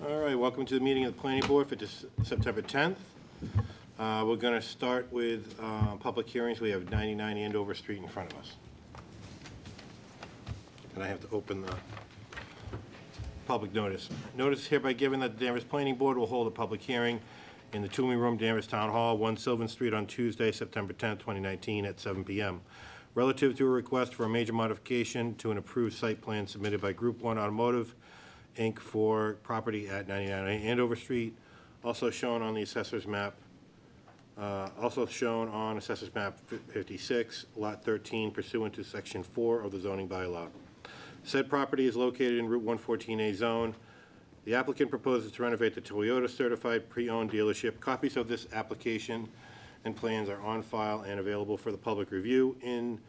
All right, welcome to the meeting of the Planning Board for September 10th. We're going to start with public hearings. We have 99 Andover Street in front of us. And I have to open the public notice. Notice hereby given that the Danvers Planning Board will hold a public hearing in the Toomey Room, Danvers Town Hall, 1 Sylvan Street on Tuesday, September 10th, 2019 at 7 p.m. Relative to a request for a major modification to an approved site plan submitted by Group 1 Automotive, Inc. for property at 99 Andover Street, also shown on the assessor's map, Assessor's Map 56, Lot 13, pursuant to Section 4 of the zoning bylaw. Said property is located in Route 114A zone. The applicant proposes to renovate the Toyota certified pre-owned dealership. Copies of this application and plans are on file and available for the public review in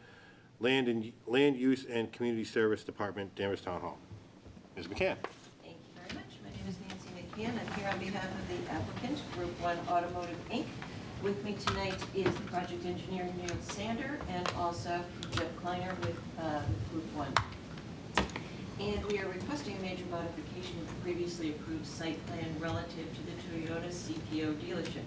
Land Use and Community Service Department, Danvers Town Hall. Ms. McCann. Thank you very much. My name is Nancy McCann. I'm here on behalf of the applicant, Group 1 Automotive, Inc. With me tonight is the project engineer, Neil Sander, and also Jeff Kleiner with Group 1. And we are requesting a major modification of the previously approved site plan relative to the Toyota CPO dealership.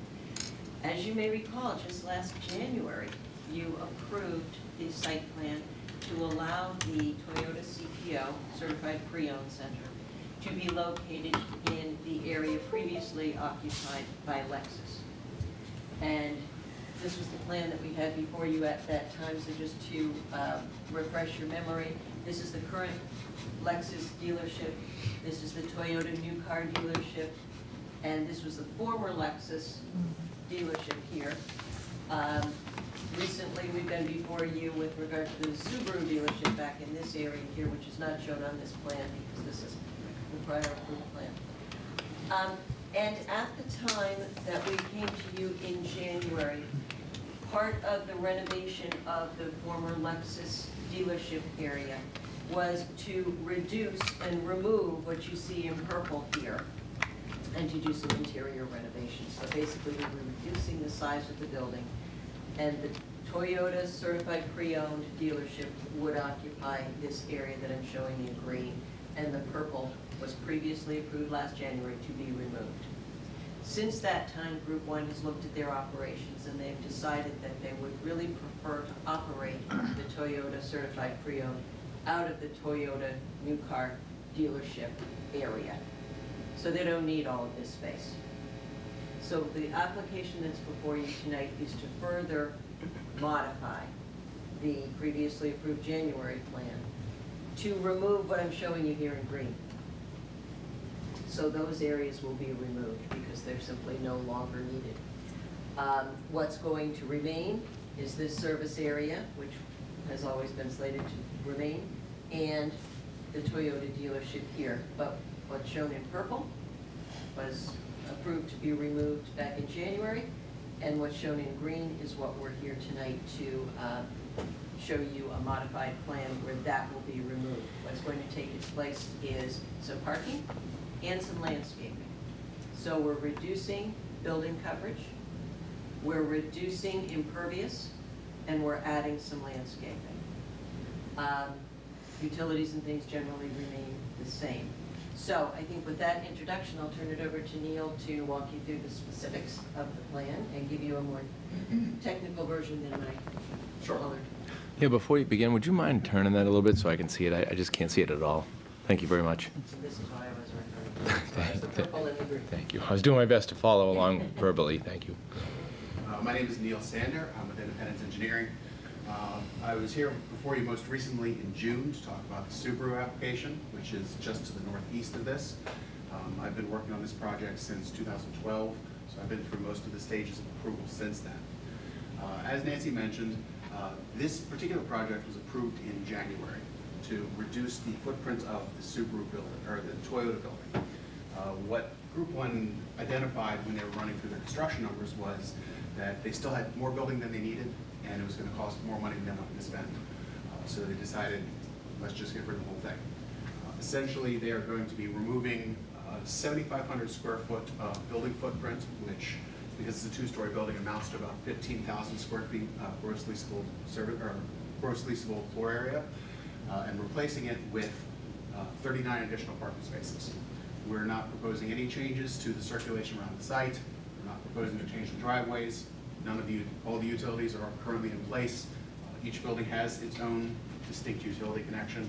As you may recall, just last January, you approved the site plan to allow the Toyota CPO, Certified Pre-Owned Center, to be located in the area previously occupied by Lexus. And this was the plan that we had before you at that time, so just to refresh your memory, this is the current Lexus dealership, this is the Toyota new car dealership, and this was the former Lexus dealership here. Recently, we've been before you with regard to the Subaru dealership back in this area here, which is not shown on this plan because this is the prior approved plan. And at the time that we came to you in January, part of the renovation of the former Lexus dealership area was to reduce and remove what you see in purple here and to do some interior renovations. So basically, we were reducing the size of the building, and the Toyota Certified Pre-Owned dealership would occupy this area that I'm showing in green, and the purple was previously approved last January to be removed. Since that time, Group 1 has looked at their operations, and they've decided that they would really prefer to operate the Toyota Certified Pre-Owned out of the Toyota new car dealership area. So they don't need all of this space. So the application that's before you tonight is to further modify the previously approved January plan to remove what I'm showing you here in green. So those areas will be removed because they're simply no longer needed. What's going to remain is this service area, which has always been slated to remain, and the Toyota dealership here. But what's shown in purple was approved to be removed back in January, and what's shown in green is what we're here tonight to show you a modified plan where that will be removed. What's going to take its place is some parking and some landscaping. So we're reducing building coverage, we're reducing impervious, and we're adding some landscaping. Utilities and things generally remain the same. So I think with that introduction, I'll turn it over to Neil to walk you through the specifics of the plan and give you a more technical version than my colored. Yeah, before you begin, would you mind turning that a little bit so I can see it? I just can't see it at all. Thank you very much. So this is why I was referring to the purple and the green. Thank you. I was doing my best to follow along verbally. Thank you. My name is Neil Sander. I'm with Independence Engineering. I was here before you most recently in June to talk about the Subaru application, which is just to the northeast of this. I've been working on this project since 2012, so I've been through most of the stages of approval since then. As Nancy mentioned, this particular project was approved in January to reduce the footprint of the Subaru building, or the Toyota building. What Group 1 identified when they were running through their construction numbers was that they still had more building than they needed, and it was going to cost more money than they wanted to spend. So they decided, let's just get rid of the whole thing. Essentially, they are going to be removing 7,500 square foot building footprint, which, because it's a two-story building, amounts to about 15,000 square feet gross leasable floor area, and replacing it with 39 additional parking spaces. We're not proposing any changes to the circulation around the site. We're not proposing to change the driveways. All the utilities are currently in place. Each building has its own distinct utility connection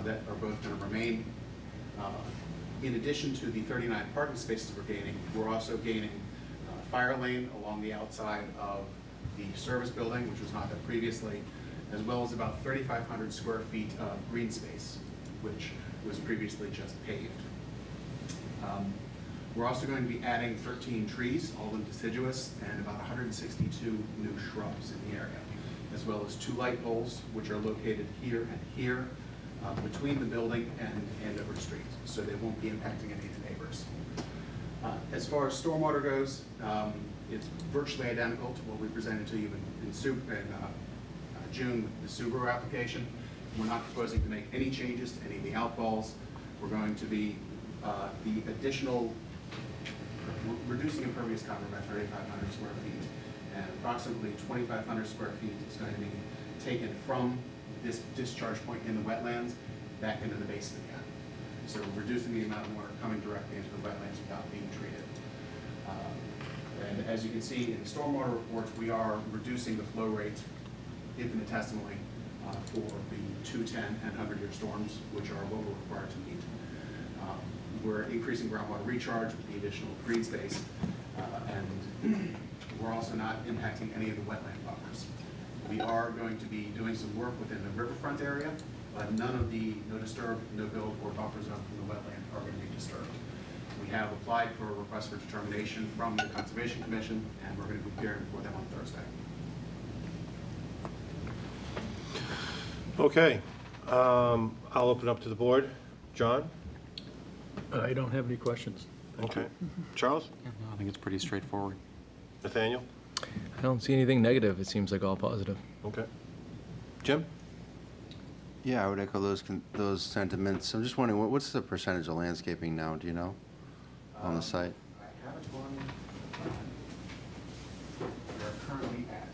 that are both going to remain. In addition to the 39 parking spaces we're gaining, we're also gaining fire lane along the outside of the service building, which was not there previously, as well as about 3,500 square feet of green space, which was previously just paved. We're also going to be adding 13 trees, all of them deciduous, and about 162 new shrubs in the area, as well as 2 light poles, which are located here and here, between the building and Andover Street, so they won't be impacting any of the neighbors. As far as stormwater goes, it's virtually identical to what we presented to you in June with the Subaru application. We're not proposing to make any changes to any of the outfalls. We're going to be the additional, reducing impervious cover by 3,500 square feet, and approximately 2,500 square feet is going to be taken from this discharge point in the wetlands back into the basin again. So we're reducing the amount of water coming directly into the wetlands without being treated. And as you can see in the stormwater reports, we are reducing the flow rate infinitesimally for the 210 and 100-year storms, which are what we're required to meet. We're increasing groundwater recharge with the additional green space, and we're also not impacting any of the wetland buffers. We are going to be doing some work within the riverfront area, but none of the no disturb, no build, or buffer zone from the wetland are going to be disturbed. We have applied for a request for determination from the Conservation Commission, and we're going to be appearing for them on Thursday. Okay, I'll open up to the board. John? I don't have any questions. Okay. Charles? I think it's pretty straightforward. Nathaniel? I don't see anything negative. It seems like all positive. Okay. Jim? Yeah, I would echo those sentiments. I'm just wondering, what's the percentage of landscaping now, do you know, on the site? I have it on, we are currently at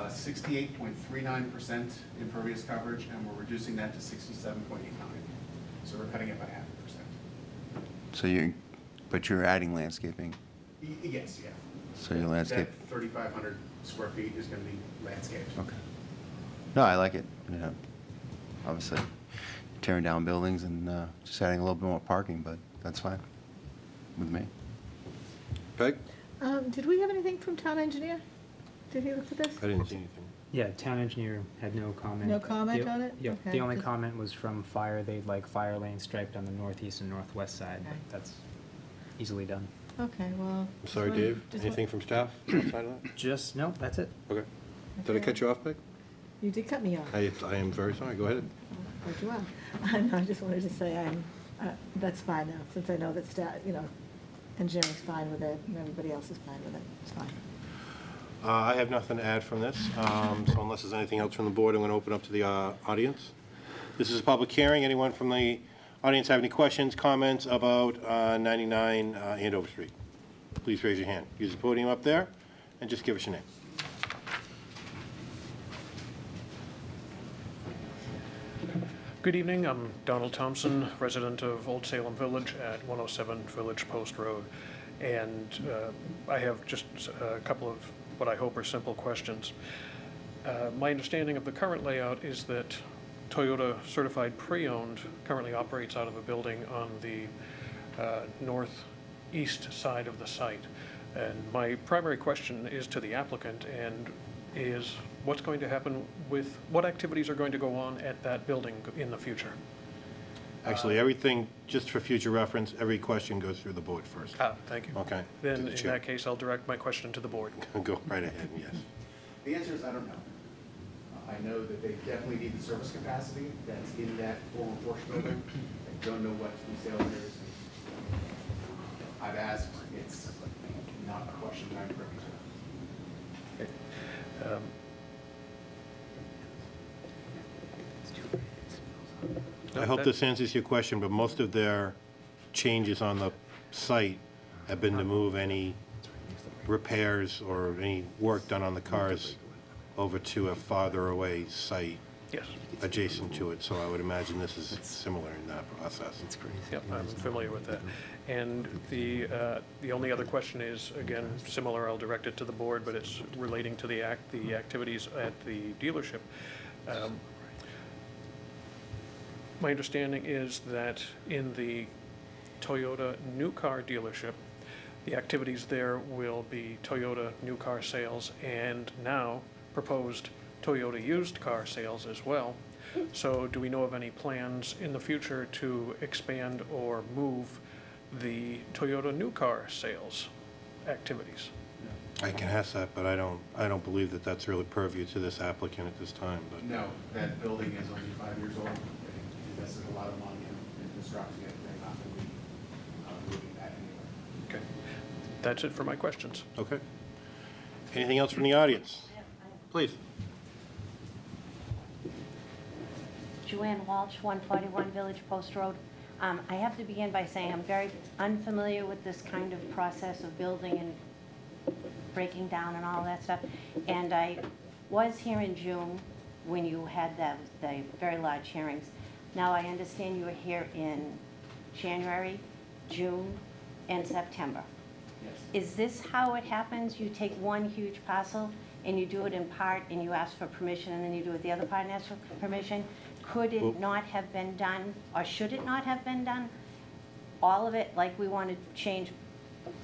68.39% impervious coverage, and we're reducing that to 67.89. So we're cutting it by 0.5%. So but you're adding landscaping, Yes, yeah. so your landscape, That 3,500 square feet is going to be landscaped. okay. No, I like it, obviously tearing down buildings and just adding a little bit more parking, but that's fine with me. Peg? Did we have anything from town engineer? Did he look at this? I didn't see anything. Yeah, town engineer had no comment. No comment on it? Yeah, Okay, the only just- comment was from fire. They'd like fire lane striped on the northeast and northwest side, Okay. but that's easily done. Okay, well. I'm sorry, Dave. Anything from staff outside of that? Just, no, that's it. Okay. Did I cut you off, Peg? You did cut me off. I am very sorry. Go ahead. Heard you well. No, I just wanted to say that's fine now, since I know that staff, engineering's fine with it, and everybody else is fine with it. It's fine. I have nothing to add from this, so unless there's anything else from the board, I'm going to open up to the audience. This is a public hearing. Anyone from the audience have any questions, comments about 99 Andover Street? Please raise your hand. Use the podium up there, and just give us your name. Good evening, I'm Donald Thompson, resident of Old Salem Village at 107 Village Post Road. And I have just a couple of what I hope are simple questions. My understanding of the current layout is that Toyota Certified Pre-Owned currently operates out of a building on the northeast side of the site. And my primary question is to the applicant, and is what's going to happen with, what activities are going to go on at that building in the future? Actually, everything, just for future reference, every question goes through the board first. Thank you. Okay. Then, To the in chair. that case, I'll direct my question to the board. Go right ahead, yes. The answer is I don't know. I know that they definitely need the service capacity that's in that former Porsche building. I don't know what the sale is. I've asked, it's not a question that I'm privy to. I hope this answers your question, but most of their changes on the site have been to move any repairs or any work done on the cars over to a farther away site. Yes. adjacent to it, so I would imagine this is similar in that process. It's crazy. Yep, I'm familiar with that. And the only other question is, again, similar, I'll direct it to the board, but it's relating to the activities at the dealership. My understanding is that in the Toyota new car dealership, the activities there will be Toyota new car sales and now proposed Toyota used car sales as well. So do we know of any plans in the future to expand or move the Toyota new car sales activities? I can ask that, but I don't believe that that's really purview to this applicant at this time, but. No, that building is only 5 years old. They invested a lot of money in constructing it. They're not going to be moving that anywhere. Okay, that's it for my questions. Okay. Anything else from the audience? Please. Joanne Walsh, 141 Village Post Road. I have to begin by saying I'm very unfamiliar with this kind of process of building and breaking down and all that stuff. And I was here in June when you had the very large hearings. Now I understand you were here in January, June, and September. Yes. Is this how it happens? You take one huge parcel and you do it in part and you ask for permission and then you do it the other part and ask for permission? Could Well- it not have been done, or should it not have been done? All of it, like we want to change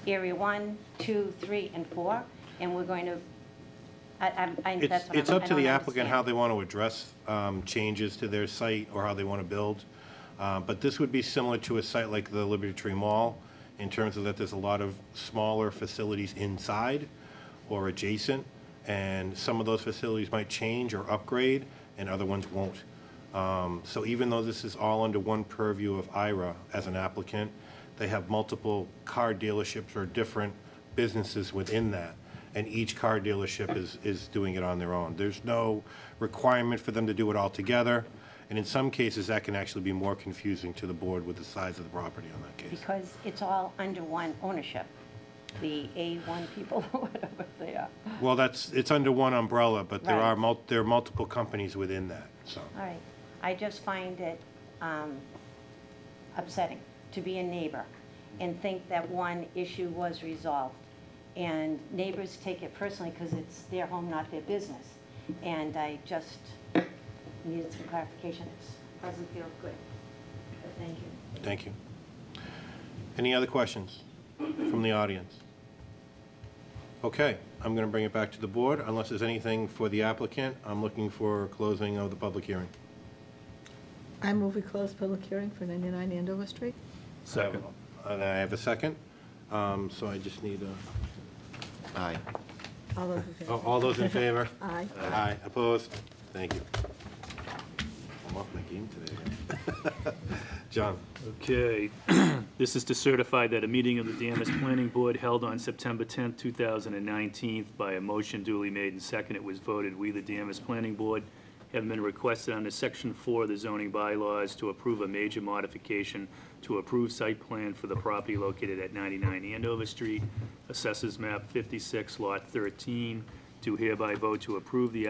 area 1, 2, 3, and 4, and we're going to, that's what It's I up to the don't applicant how understand. they want to address changes to their site or how they want to build. But this would be similar to a site like the Liberty Tree Mall in terms of that there's a lot of smaller facilities inside or adjacent, and some of those facilities might change or upgrade, and other ones won't. So even though this is all under one purview of IRA as an applicant, they have multiple car dealerships or different businesses within that, and each car dealership is doing it on their own. There's no requirement for them to do it all together, and in some cases, that can actually be more confusing to the board with the size of the property on that case. Because it's all under one ownership, the A1 people, whatever they are. Well, it's under one umbrella, but there Right. are there are multiple companies within that, so. All right. I just find it upsetting to be a neighbor and think that one issue was resolved. And neighbors take it personally because it's their home, not their business. And I just needed some clarification. It doesn't feel good. But thank you. Thank you. Any other questions from the audience? Okay, I'm going to bring it back to the board. Unless there's anything for the applicant, I'm looking for closing of the public hearing. I move we close public hearing for 99 Andover Street. Second. And I have a second, so I just need a... Aye. All those in favor? All those in favor? Aye. Aye. Opposed? Thank you. I'm off my game today. John? Okay, this is to certify that a meeting of the Danvers Planning Board held on September 10th, 2019, by a motion duly made and seconded, was voted, we, the Danvers Planning Board, have been requested under Section 4 of the zoning bylaws to approve a major modification to approved site plan for the property located at 99 Andover Street, Assessors Map 56, Lot 13, to hereby vote to approve the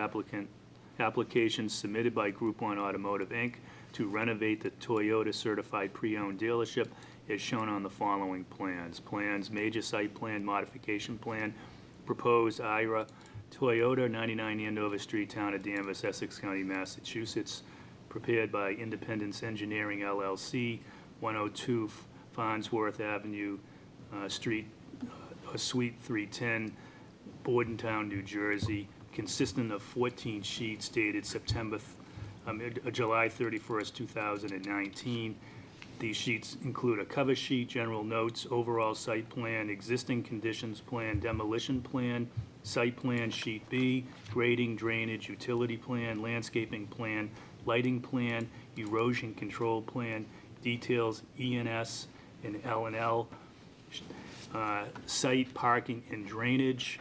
application submitted by Group 1 Automotive, Inc., to renovate the Toyota certified pre-owned dealership as shown on the following plans. Plans, major site plan, modification plan, proposed IRA, Toyota, 99 Andover Street, Town of Danvers, Essex County, Massachusetts, prepared by Independence Engineering LLC, 102 Farnsworth Avenue, Suite 310, Bordentown, New Jersey, consisting of 14 sheets dated July 31st, 2019. These sheets include a cover sheet, general notes, overall site plan, existing conditions plan, demolition plan, site plan sheet B, grading, drainage, utility plan, landscaping plan, lighting plan, erosion control plan, details ENS and L&L, site parking and drainage,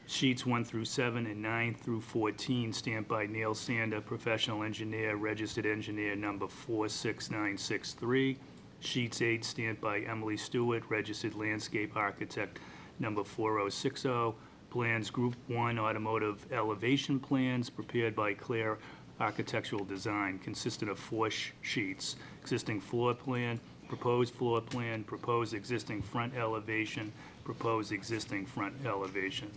sheets 1 through 7 and 9 through 14, stamped by Neil Sander, professional engineer, registered engineer number 46963. Sheets 8, stamped by Emily Stewart, registered landscape architect number 4060. Plans, Group 1 automotive elevation plans, prepared by Claire architectural design consisted of 4 sheets: existing floor plan, proposed existing front elevation, proposed existing front elevation.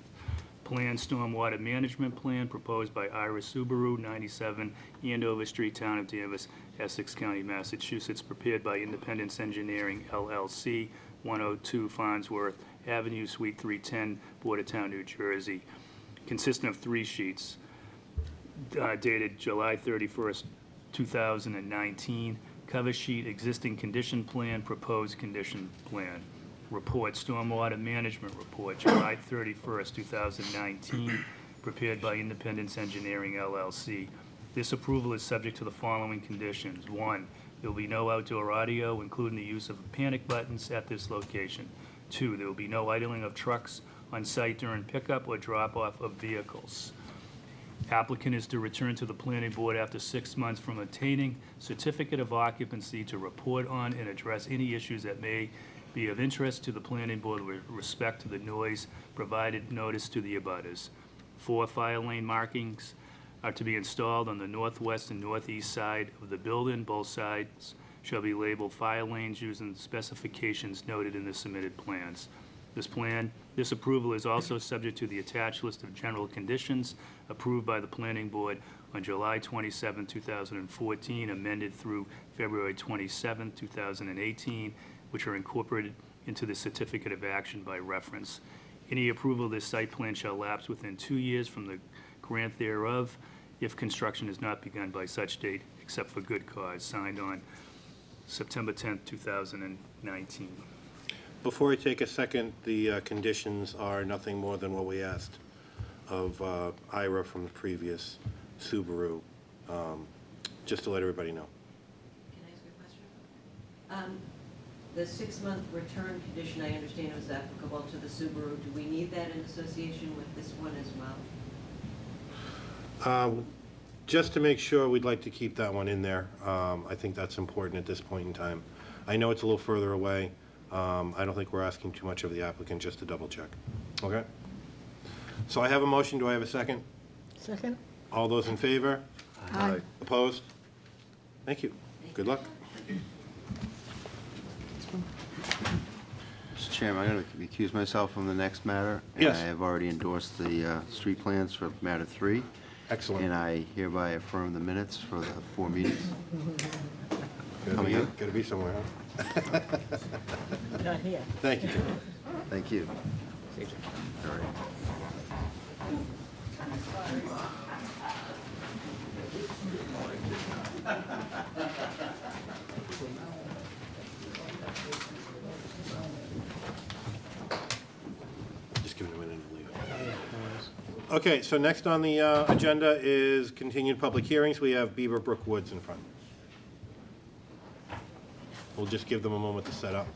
Plan stormwater management plan proposed by Iris Subaru, 97 Andover Street, Town of Danvers, Essex County, Massachusetts, prepared by Independence Engineering LLC, 102 Farnsworth Avenue, Suite 310, Bordertown, New Jersey, consisting of 3 sheets, dated July 31st, 2019. Cover sheet, existing condition plan, proposed condition plan. Report, stormwater management report, July 31st, 2019, prepared by Independence Engineering LLC. This approval is subject to the following conditions. 1, there will be no outdoor audio, including the use of panic buttons at this location. 2, there will be no idling of trucks on site during pickup or drop-off of vehicles. Applicant is to return to the planning board after 6 months from obtaining certificate of occupancy to report on and address any issues that may be of interest to the planning board with respect to the noise provided notice to the abutters. 4 fire lane markings are to be installed on the northwest and northeast side of the building. Both sides shall be labeled fire lanes using the specifications noted in the submitted plans. This approval is also subject to the attached list of general conditions approved by the planning board on July 27, 2014, amended through February 27, 2018, which are incorporated into the certificate of action by reference. Any approval of this site plan shall lapse within 2 years from the grant thereof, if construction is not begun by such date, except for good cause. Signed on September 10, 2019. Before we take a second, the conditions are nothing more than what we asked of Ira from the previous Subaru, just to let everybody know. Can I ask you a question? The 6-month return condition, I understand, was applicable to the Subaru. Do we need that in association with this one as well? Just to make sure, we'd like to keep that one in there. I think that's important at this point in time. I know it's a little further away. I don't think we're asking too much of the applicant, just to double check. Okay? So I have a motion. Do I have a second? Second? All those in favor? Aye. Opposed? Thank you. Good luck. Mr. Chairman, I'm going to recuse myself from the next matter. Yes. And I have already endorsed the street plans for matter 3. Excellent. And I hereby affirm the minutes for the 4 meetings. Gotta be somewhere, huh? Not here. Thank you, Jim. Thank you. All right. Just give it a minute to leave it. Okay, so next on the agenda is continued public hearings. We have Beaver Brook Woods in front. We'll just give them a moment to set up.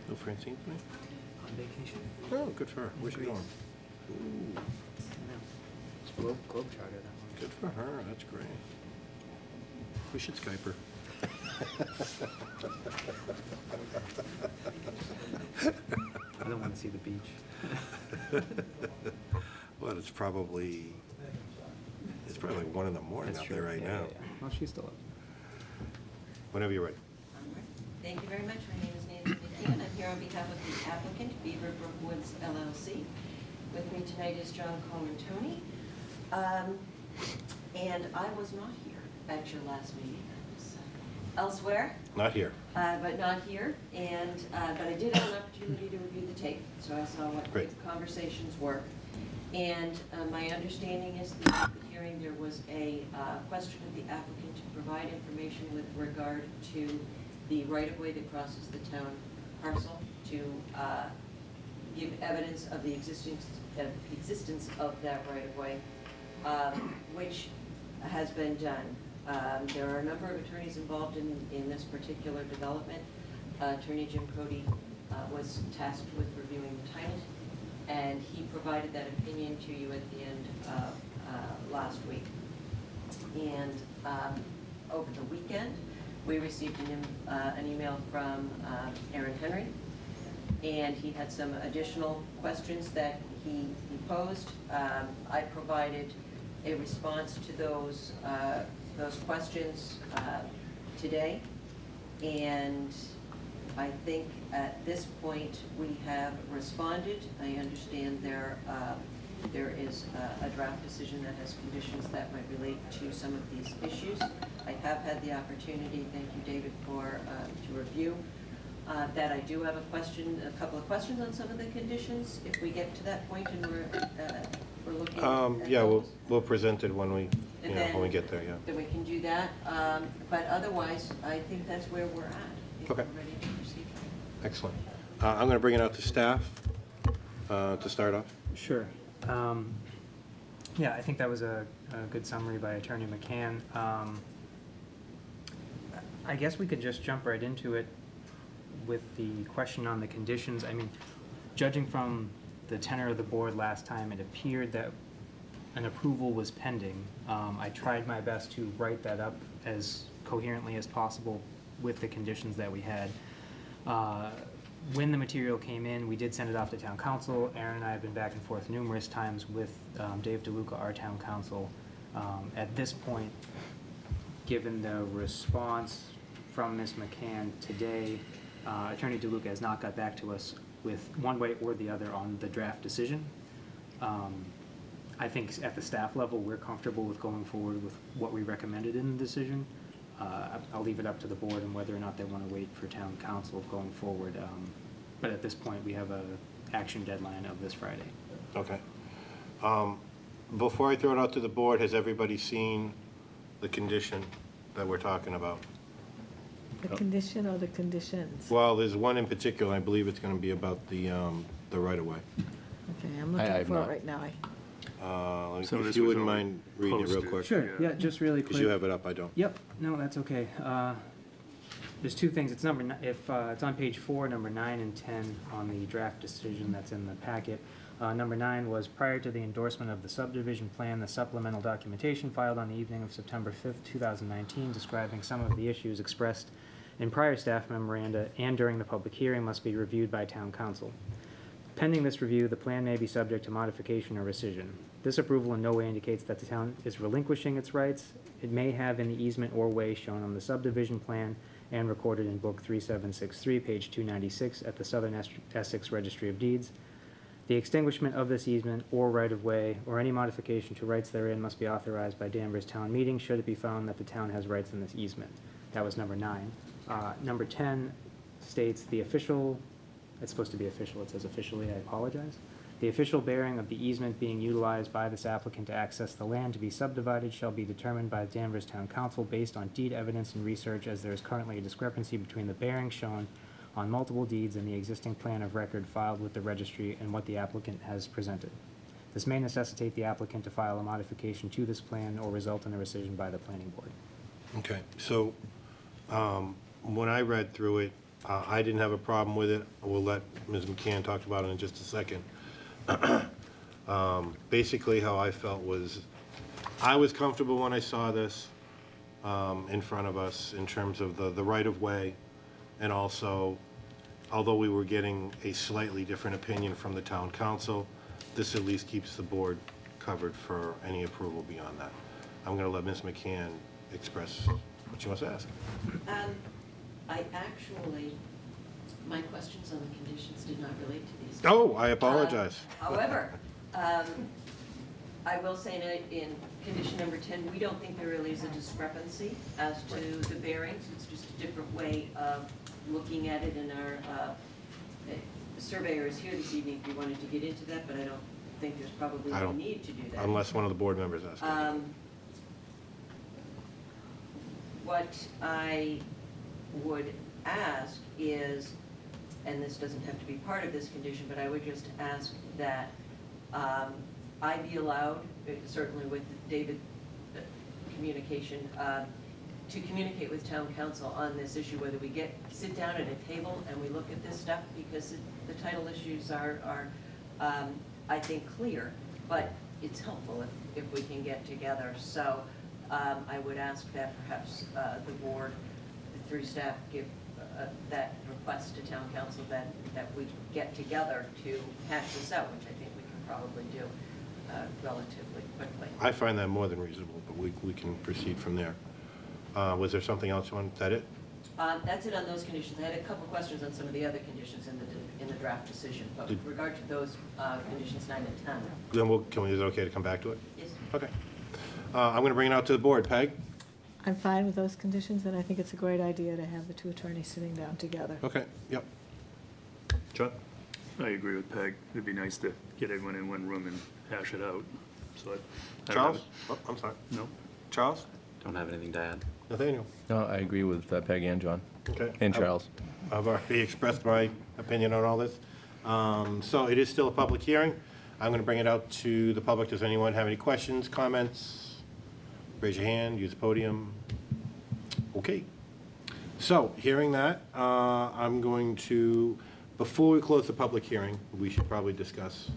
No Francine tonight? On vacation. Oh, good for her. Where's she Greece. going? Ooh, It's Globetrotter, that one. good for her. That's great. We should Skype her. I don't want to see the beach. Well, it's probably like 1 in the morning That's out true. there right Yeah, now. yeah, yeah. Well, she's still up. Whenever you're ready. Thank you very much. My name is Nancy McKeon. I'm here on behalf of the applicant, Beaver Brook Woods LLC. With me tonight is John Colantoni. And I was not here at your last meeting. I was elsewhere, Not here. but not here. And, but I did have an opportunity to review the tape, so I saw what the Great. conversations were. And my understanding is that at the hearing, there was a question of the applicant to provide information with regard to the right-of-way that crosses the town parcel, to give evidence of the existence of that right-of-way, which has been done. There are a number of attorneys involved in this particular development. Attorney Jim Cody was tasked with reviewing the title, and he provided that opinion to you at the end of last week. And over the weekend, we received an email from Aaron Henry, and he had some additional questions that he posed. I provided a response to those questions today, and I think at this point we have responded. I understand there is a draft decision that has conditions that might relate to some of these issues. I have had the opportunity, thank you, David, to review that. I do have a couple of questions on some of the conditions. If we get to that point and we're looking at Yeah, those. we'll present it when we, And when we get there, yeah. Then we can do that. But otherwise, I think that's where we're at. If Okay. we're ready to proceed. Excellent. I'm going to bring it out to staff to start off. Sure. Yeah, I think that was a good summary by Attorney McCann. I guess we could just jump right into it with the question on the conditions. I mean, judging from the tenor of the board last time, it appeared that an approval was pending. I tried my best to write that up as coherently as possible with the conditions that we had. When the material came in, we did send it off to town council. Aaron and I have been back and forth numerous times with Dave DeLuca, our town council. At this point, given the response from Ms. McCann today, Attorney DeLuca has not got back to us with one way or the other on the draft decision. I think at the staff level, we're comfortable with going forward with what we recommended in the decision. I'll leave it up to the board and whether or not they want to wait for town council going forward. But at this point, we have a action deadline of this Friday. Okay. Before I throw it out to the board, has everybody seen the condition that we're talking about? The condition or the conditions? Well, there's one in particular, I believe it's going to be about the right-of-way. Okay, I'm I looking have for it not. right now. Some of If this you was wouldn't already mind reading it real posted. quick. Sure, yeah, just really quick. Because you have it up, I don't. Yep, no, that's okay. There's two things. It's it's on page 4, number 9 and 10 on the draft decision that's in the packet. Number 9 was prior to the endorsement of the subdivision plan, the supplemental documentation filed on the evening of September 5th, 2019, describing some of the issues expressed in prior staff memoranda and during the public hearing must be reviewed by town council. Pending this review, the plan may be subject to modification or rescission. This approval in no way indicates that the town is relinquishing its rights. It may have in the easement or way shown on the subdivision plan and recorded in Book 3763, page 296 at the Southern Essex Registry of Deeds. The extinguishment of this easement or right-of-way or any modification to rights therein must be authorized by Danvers Town Meeting should it be found that the town has rights in this easement. That was number 9. Number 10 states the official, it's supposed to be official, it says officially, I apologize. The official bearing of the easement being utilized by this applicant to access the land to be subdivided shall be determined by the Danvers Town Council based on deed evidence and research, as there is currently a discrepancy between the bearing shown on multiple deeds and the existing plan of record filed with the registry and what the applicant has presented. This may necessitate the applicant to file a modification to this plan or result in a rescission by the planning board. Okay, so when I read through it, I didn't have a problem with it. We'll let Ms. McCann talk about it in just a second. Basically, how I felt was, I was comfortable when I saw this in front of us in terms of the right-of-way, and also, although we were getting a slightly different opinion from the town council, this at least keeps the board covered for any approval beyond that. I'm going to let Ms. McCann express what she wants to ask. I actually, my questions on the conditions did not relate to these. Oh, I apologize. However, I will say in condition number 10, we don't think there really is a discrepancy as to the bearings. It's just a different way of looking at it, and our surveyor is here this evening if you wanted to get into that, but I don't think there's probably I any don't- need to do that. Unless one of the board members asks. What I would ask is, and this doesn't have to be part of this condition, but I would just ask that I be allowed, certainly with David communication, to communicate with town council on this issue, whether we sit down at a table and we look at this stuff, because the title issues are I think, clear, but it's helpful if we can get together. So I would ask that perhaps the board, through staff, give that request to town council that we get together to hash this out, which I think we can probably do relatively quickly. I find that more than reasonable, but we can proceed from there. Was there something else you wanted? Is that it? That's it on those conditions. I had a couple questions on some of the other conditions in the draft decision, but with regard to those conditions 9 and 10. Then is it okay to come back to it? Yes. Okay. I'm going to bring it out to the board. Peg? I'm fine with those conditions, and I think it's a great idea to have the two attorneys sitting down together. Okay, yep. John? I agree with Peg. It'd be nice to get everyone in one room and hash it out. So I don't have Charles? it. Oh, I'm sorry. No? Charles? Don't have anything to add. Nathaniel? No, I agree with Peg and John. Okay. And Charles. I've already expressed my opinion on all this. So it is still a public hearing. I'm going to bring it out to the public. Does anyone have any questions, comments? Raise your hand, use the podium. Okay. So, hearing that, I'm going to, before we close the public hearing, we should probably discuss,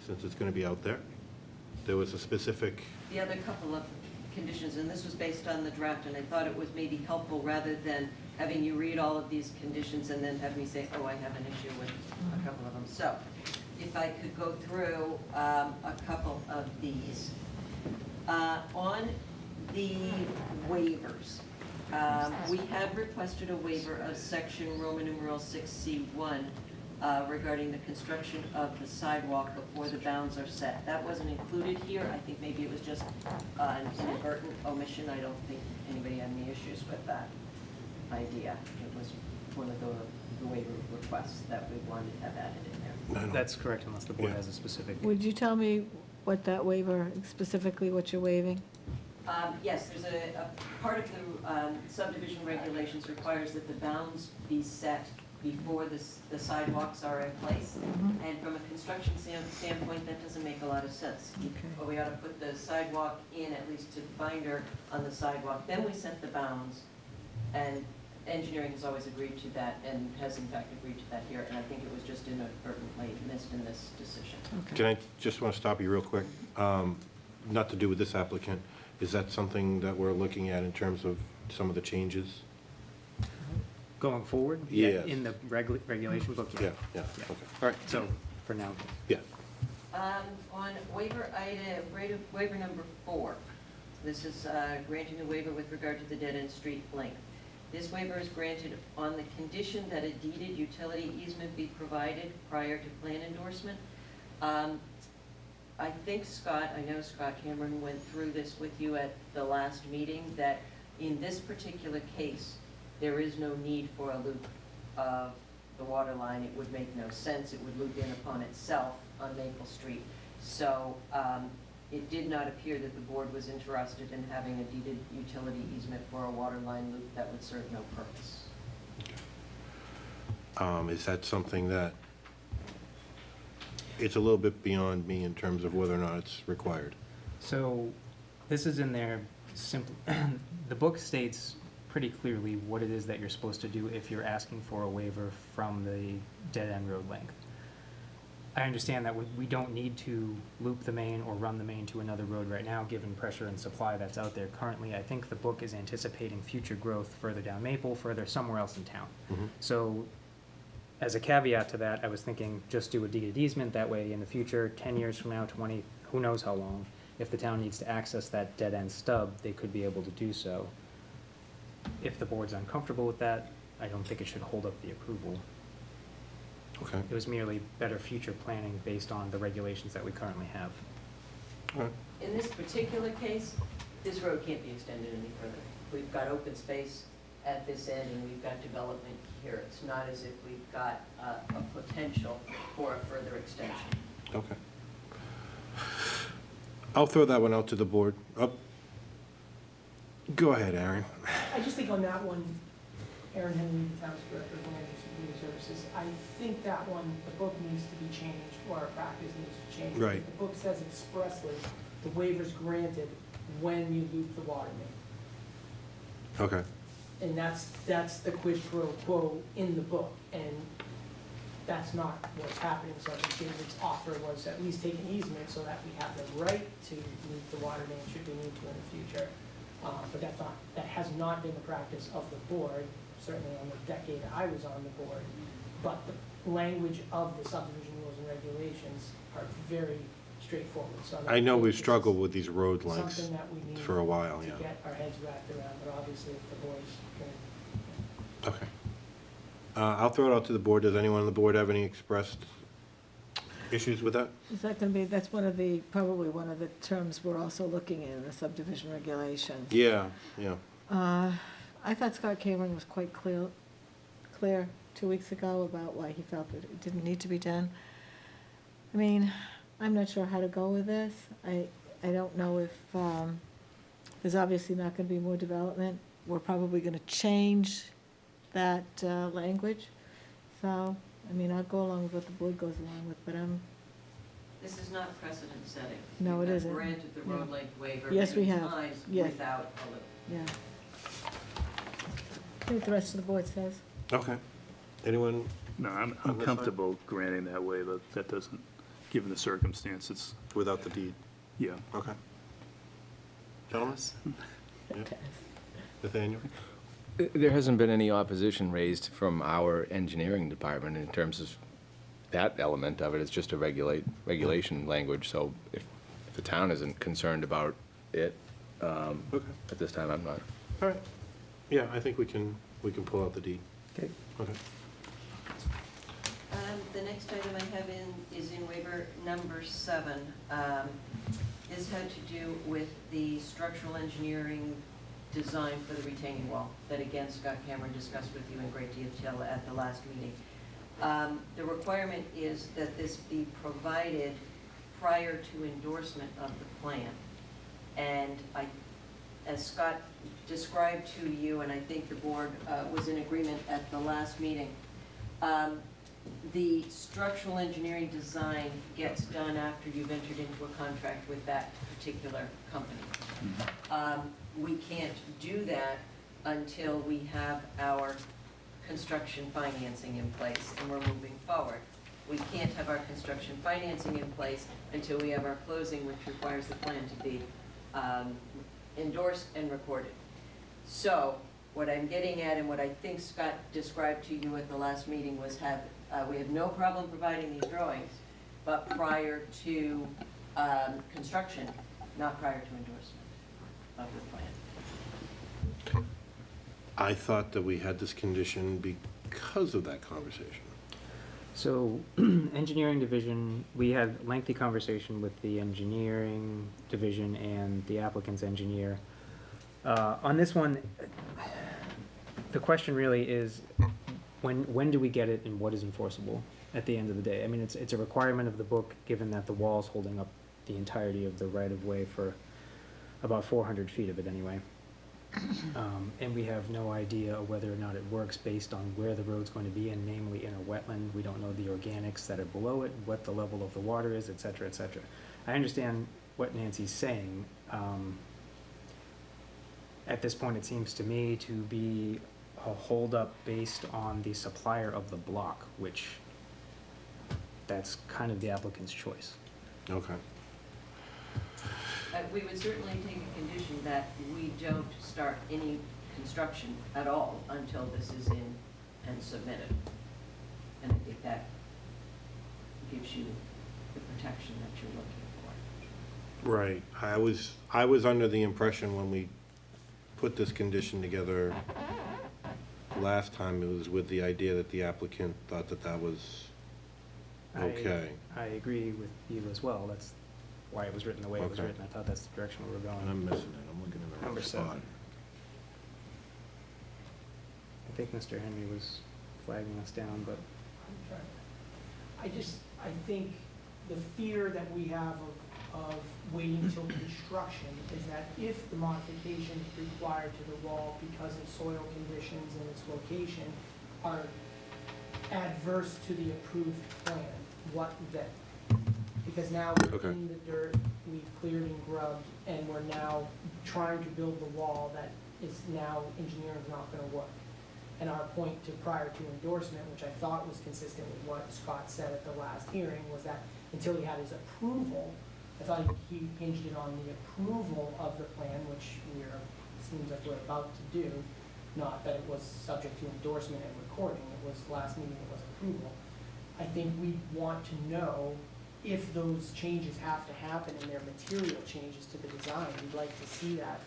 since it's going to be out there, there was a specific, The other couple of conditions, and this was based on the draft, and I thought it was maybe helpful rather than having you read all of these conditions and then have me say, oh, I have an issue with a couple of them. So, if I could go through a couple of these. On the waivers, we had requested a waiver of section Roman numeral 6C1 regarding the construction of the sidewalk before the bounds are set. That wasn't included here. I think maybe it was just an inadvertent omission. I don't think anybody had any issues with that idea. It was one of the waiver requests that we wanted to have added in there. That's correct, unless the board Yeah. has a specific. Would you tell me what that waiver, specifically what you're waiving? Yes, there's a part of the subdivision regulations requires that the bounds be set before the sidewalks are in place. And from a construction standpoint, that doesn't make a lot of sense. Okay. But we ought to put the sidewalk in, at least to binder on the sidewalk. Then we set the bounds, and engineering has always agreed to that and has in fact agreed to that here. And I think it was just inadvertently missed in this decision. Okay. can I just want to stop you real quick? Not to do with this applicant. Is that something that we're looking at in terms of some of the changes? Going forward? Yes. In the regulation book? Yeah, okay. All right, So, for now. yeah. On waiver number 4, this is granting a waiver with regard to the dead-end street length. This waiver is granted on the condition that a deeded utility easement be provided prior to plan endorsement. I think I know Scott Cameron went through this with you at the last meeting, that in this particular case, there is no need for a loop of the water line. It would make no sense. It would loop in upon itself on Maple Street. So it did not appear that the board was interested in having a deeded utility easement for a water line loop that would serve no purpose. Is that something that, it's a little bit beyond me in terms of whether or not it's required? So, this is in there, simple, the book states pretty clearly what it is that you're supposed to do if you're asking for a waiver from the dead-end road length. I understand that we don't need to loop the main or run the main to another road right now, given pressure and supply that's out there currently. I think the book is anticipating future growth further down Maple, further somewhere else in town. So, as a caveat to that, I was thinking just do a deeded easement. That way, in the future, 10 years from now, 20, who knows how long, if the town needs to access that dead-end stub, they could be able to do so. If the board's uncomfortable with that, I don't think it should hold up the approval. Okay. It was merely better future planning based on the regulations that we currently have. All right. In this particular case, this road can't be extended any further. We've got open space at this end and we've got development here. It's not as if we've got a potential for a further extension. Okay. I'll throw that one out to the board. Go ahead, Aaron. I just think on that one, Aaron Henry, the town's director of Land Use and Community Services, I think that one, the book needs to be changed, or our practice needs to change. Right. The book says expressly the waiver's granted when you loop the water main. Okay. And that's the quid pro quo in the book, and that's not what's happening. So I think David's offer was at least take an easement so that we have the right to loop the water main should we need to in the future. But that has not been the practice of the board, certainly on the decade I was on the board. But the language of the subdivision rules and regulations are very straightforward. So I know think we've this is struggled with these road lengths something that we need for a while, to yeah. get our heads wrapped around, but obviously if the board's going Okay. I'll throw it out to the board. Does anyone on the board have any expressed issues with that? Is that gonna be, that's probably one of the terms we're also looking in the subdivision regulations. Yeah, yeah. I thought Scott Cameron was quite clear 2 weeks ago about why he felt that it didn't need to be done. I mean, I'm not sure how to go with this. I don't know if, there's obviously not gonna be more development. We're probably gonna change that, language. So, I mean, I'll go along with what the board goes along with, but This is not precedent setting. No, it We have isn't. granted the road Yeah. length waiver Yes, we many have. times Yes. without a loop. yeah. See what the rest of the board says. Okay. Anyone? No, I'm On this side? comfortable granting that waiver. That doesn't, given the circumstances, Without the deed? yeah. Okay. Gentlemen? Yeah. Nathaniel? There hasn't been any opposition raised from our engineering department in terms of that element of it. It's just a regulation language, so if the town isn't concerned about it, Okay. at this time, I'm not. All right. Yeah, I think we can pull out the deed. Okay. Okay. The next item I have is in waiver number 7. This had to do with the structural engineering design for the retaining wall that, again, Scott Cameron discussed with you in great detail at the last meeting. The requirement is that this be provided prior to endorsement of the plan. And as Scott described to you, and I think the board was in agreement at the last meeting, the structural engineering design gets done after you've entered into a contract with that particular company. We can't do that until we have our construction financing in place and we're moving forward. We can't have our construction financing in place until we have our closing, which requires the plan to be endorsed and recorded. So what I'm getting at, and what I think Scott described to you at the last meeting, was we have no problem providing these drawings, but prior to construction, not prior to endorsement of the plan. I thought that we had this condition because of that conversation. So, engineering division, we had lengthy conversation with the engineering division and the applicant's engineer. On this one, the question really is, when do we get it and what is enforceable at the end of the day? I mean, it's a requirement of the book, given that the wall's holding up the entirety of the right-of-way for about 400 feet of it anyway. And we have no idea whether or not it works based on where the road's going to be, and namely in a wetland. We don't know the organics that are below it, what the level of the water is, et cetera, et cetera. I understand what Nancy's saying. At this point, it seems to me to be a holdup based on the supplier of the block, which that's kind of the applicant's choice. Okay. We would certainly take a condition that we don't start any construction at all until this is in and submitted. And I think that gives you the protection that you're looking for. Right. I was under the impression when we put this condition together last time, it was with the idea that the applicant thought that that was okay. I agree with you as well. That's why it was written the way it was Okay. written. I thought that's the direction we were going. I'm missing it. I'm looking at the Number wrong spot. 7. I think Mr. Henry was flagging us down, but I'm trying. I think the fear that we have of waiting till construction is that if the modifications required to the wall because of soil conditions and its location are adverse to the approved plan, what then? Because now we're Okay. in the dirt, we've cleared and grubbed, and we're now trying to build the wall that is now engineering's not gonna work. And our point to prior to endorsement, which I thought was consistent with what Scott said at the last hearing, was that until he had his approval, I thought he hinged it on the approval of the plan, which seems like we're about to do, not that it was subject to endorsement and recording, it was last meeting, it was approval. I think we want to know if those changes have to happen and they're material changes to the design. We'd like to see that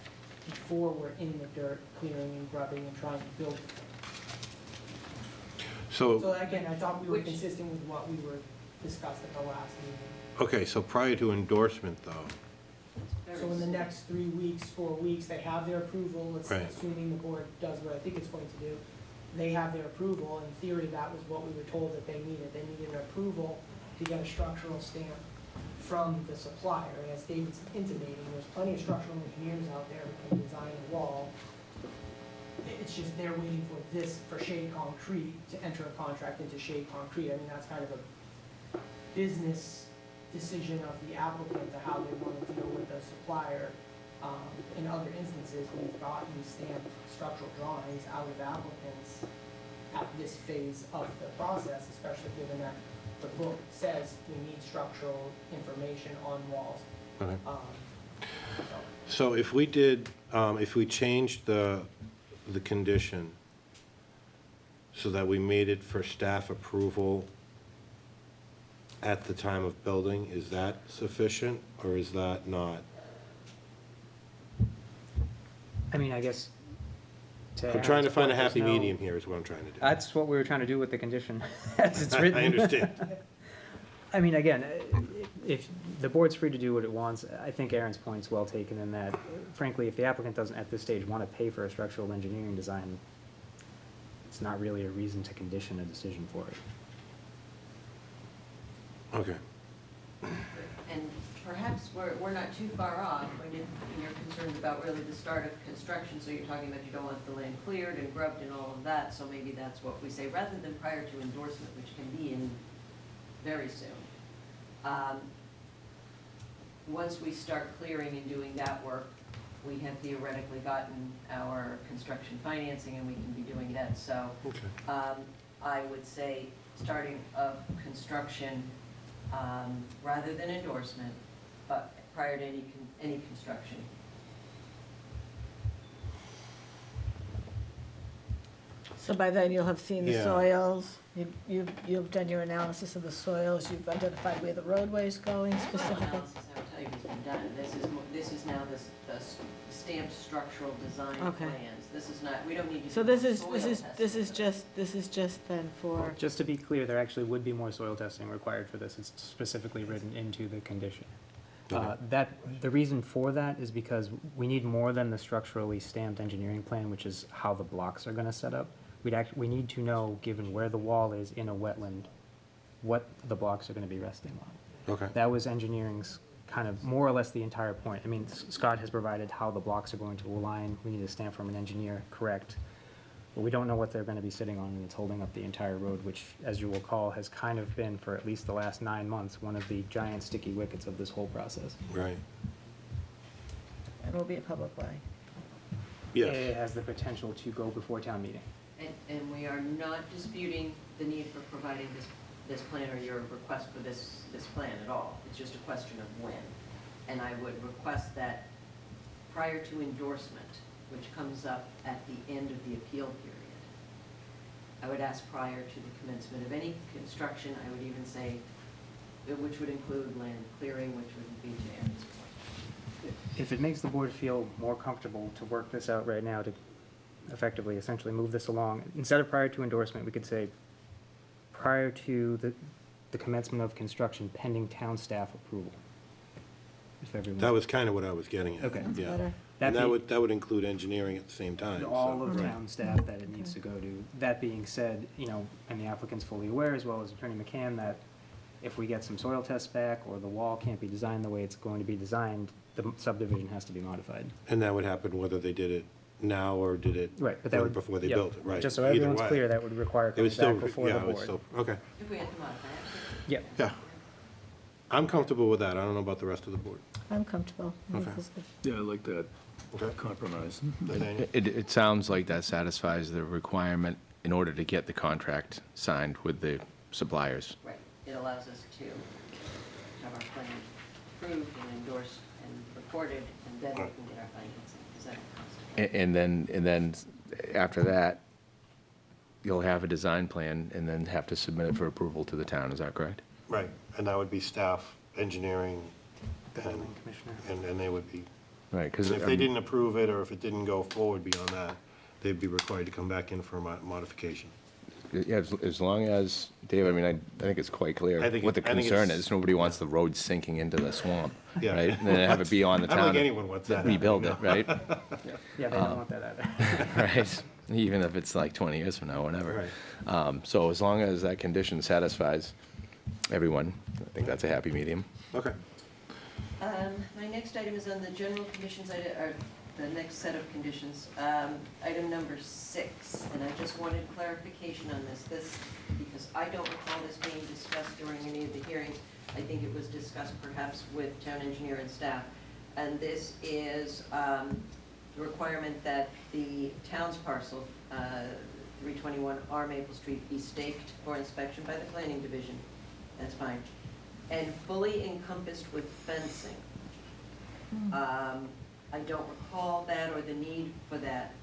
before we're in the dirt, clearing and grubbing and trying to build it. So again, I thought we were consistent with what we were discussed at the last meeting. Okay, so prior to endorsement, though, So in the next 3 weeks, 4 weeks, they have their approval, Right. assuming the board does what I think it's going to do. They have their approval. In theory, that was what we were told that they needed. They needed an approval to get a structural stamp from the supplier. And as David's intimating, there's plenty of structural engineers out there who can design a wall. It's just they're waiting for this, for Shea Concrete to enter a contract into Shea Concrete. I mean, that's kind of a business decision of the applicant to how they want to deal with the supplier. In other instances, we've gotten stamped structural drawings out of applicants at this phase of the process, especially given that the book says we need structural information on walls. okay. So, So if we did, if we changed the condition so that we made it for staff approval at the time of building, is that sufficient, or is that not? I mean, I guess. I'm trying to find a happy there's no- medium here, is what I'm trying to do. That's what we were trying to do with the condition, as it's written. I understand. I mean, again, if the board's free to do what it wants, I think Aaron's point's well taken in that, frankly, if the applicant doesn't at this stage want to pay for a structural engineering design, it's not really a reason to condition a decision for it. Okay. And perhaps we're not too far off when you're concerned about really the start of construction, so you're talking about you don't want the land cleared and grubbed and all of that, so maybe that's what we say, rather than prior to endorsement, which can be in very soon. Once we start clearing and doing that work, we have theoretically gotten our construction financing and we can be doing that, so Okay. I would say starting of construction, rather than endorsement, but prior to any construction. So by then you'll have seen the Yeah. soils, you've done your analysis of the soils, you've identified where the roadway's going Soil specifically. analysis, I would tell you, has been done. This is now the stamped structural design Okay. plans. This is not, we don't need to. So do this is, soil this testing. is just then for, Just to be clear, there actually would be more soil testing required for this. It's specifically written into the condition. The reason for that is because we need more than the structurally stamped engineering plan, which is how the blocks are gonna set up. We need to know, given where the wall is in a wetland, what the blocks are gonna be resting on. Okay. That was engineering's kind of more or less the entire point. I mean, Scott has provided how the blocks are going to align. We need a stamp from an engineer, correct. But we don't know what they're gonna be sitting on, and it's holding up the entire road, which, as you will recall, has kind of been, for at least the last 9 months, one of the giant sticky wickets of this whole process. Right. and will be a public way. Yes. It has the potential to go before town meeting. And we are not disputing the need for providing this plan or your request for this plan at all. It's just a question of when. And I would request that prior to endorsement, which comes up at the end of the appeal period, I would ask prior to the commencement of any construction, I would even say, which would include land clearing, which would be to Aaron's point. If it makes the board feel more comfortable to work this out right now to effectively, essentially move this along, instead of prior to endorsement, we could say prior to the commencement of construction pending town staff approval. If everyone. That was kind of what I was getting at. Okay. That's Yeah. better. And that would include engineering at the same time. so- All of Right. town staff that it needs to go to. That being said, and the applicant's fully aware, as well as Attorney McCann, that if we get some soil tests back, or the wall can't be designed the way it's going to be designed, the subdivision has to be modified. And that would happen whether they did it now or did it Right, but that would. before they yep. built it, right? Just so Either everyone's way. clear, that would require It would coming still, back before the yeah, it would board. still, okay. If we had to modify it. Yeah. Yeah. I'm comfortable with that. I don't know about the rest of the board. I'm comfortable. I think Okay. this is good. Yeah, I like that Okay. compromise. Nathaniel? It sounds like that satisfies the requirement in order to get the contract signed with the suppliers. Right, it allows us to have our plan approved and endorsed and recorded, and then we can get our financing. Is that possible? And then after that, you'll have a design plan and then have to submit it for approval to the town, is that correct? Right, and that would be staff, engineering, and, Building commissioner. and they would be, Right, because. and if they didn't approve it, or if it didn't go forward beyond that, they'd be required to come back in for a modification. Yeah, as long as, Dave, I mean, I think it's quite clear I think what the I think concern it's- is. Nobody wants the road sinking into the swamp, Yeah. right? And then have it be on the I don't town think to anyone wants that rebuild it, happening, right? Yeah, they don't want that either. Right, even if it's like 20 years from now, whatever. So as long as that condition satisfies everyone, I think that's a happy medium. Okay. My next item is on the general conditions, or the next set of conditions. Item number 6, and I just wanted clarification on this, because I don't recall this being discussed during any of the hearings. I think it was discussed perhaps with town engineer and staff. And this is the requirement that the town's parcel, 321 R Maple Street, be staked for inspection by the planning division. That's fine. And fully encompassed with fencing. I don't recall that or the need for that.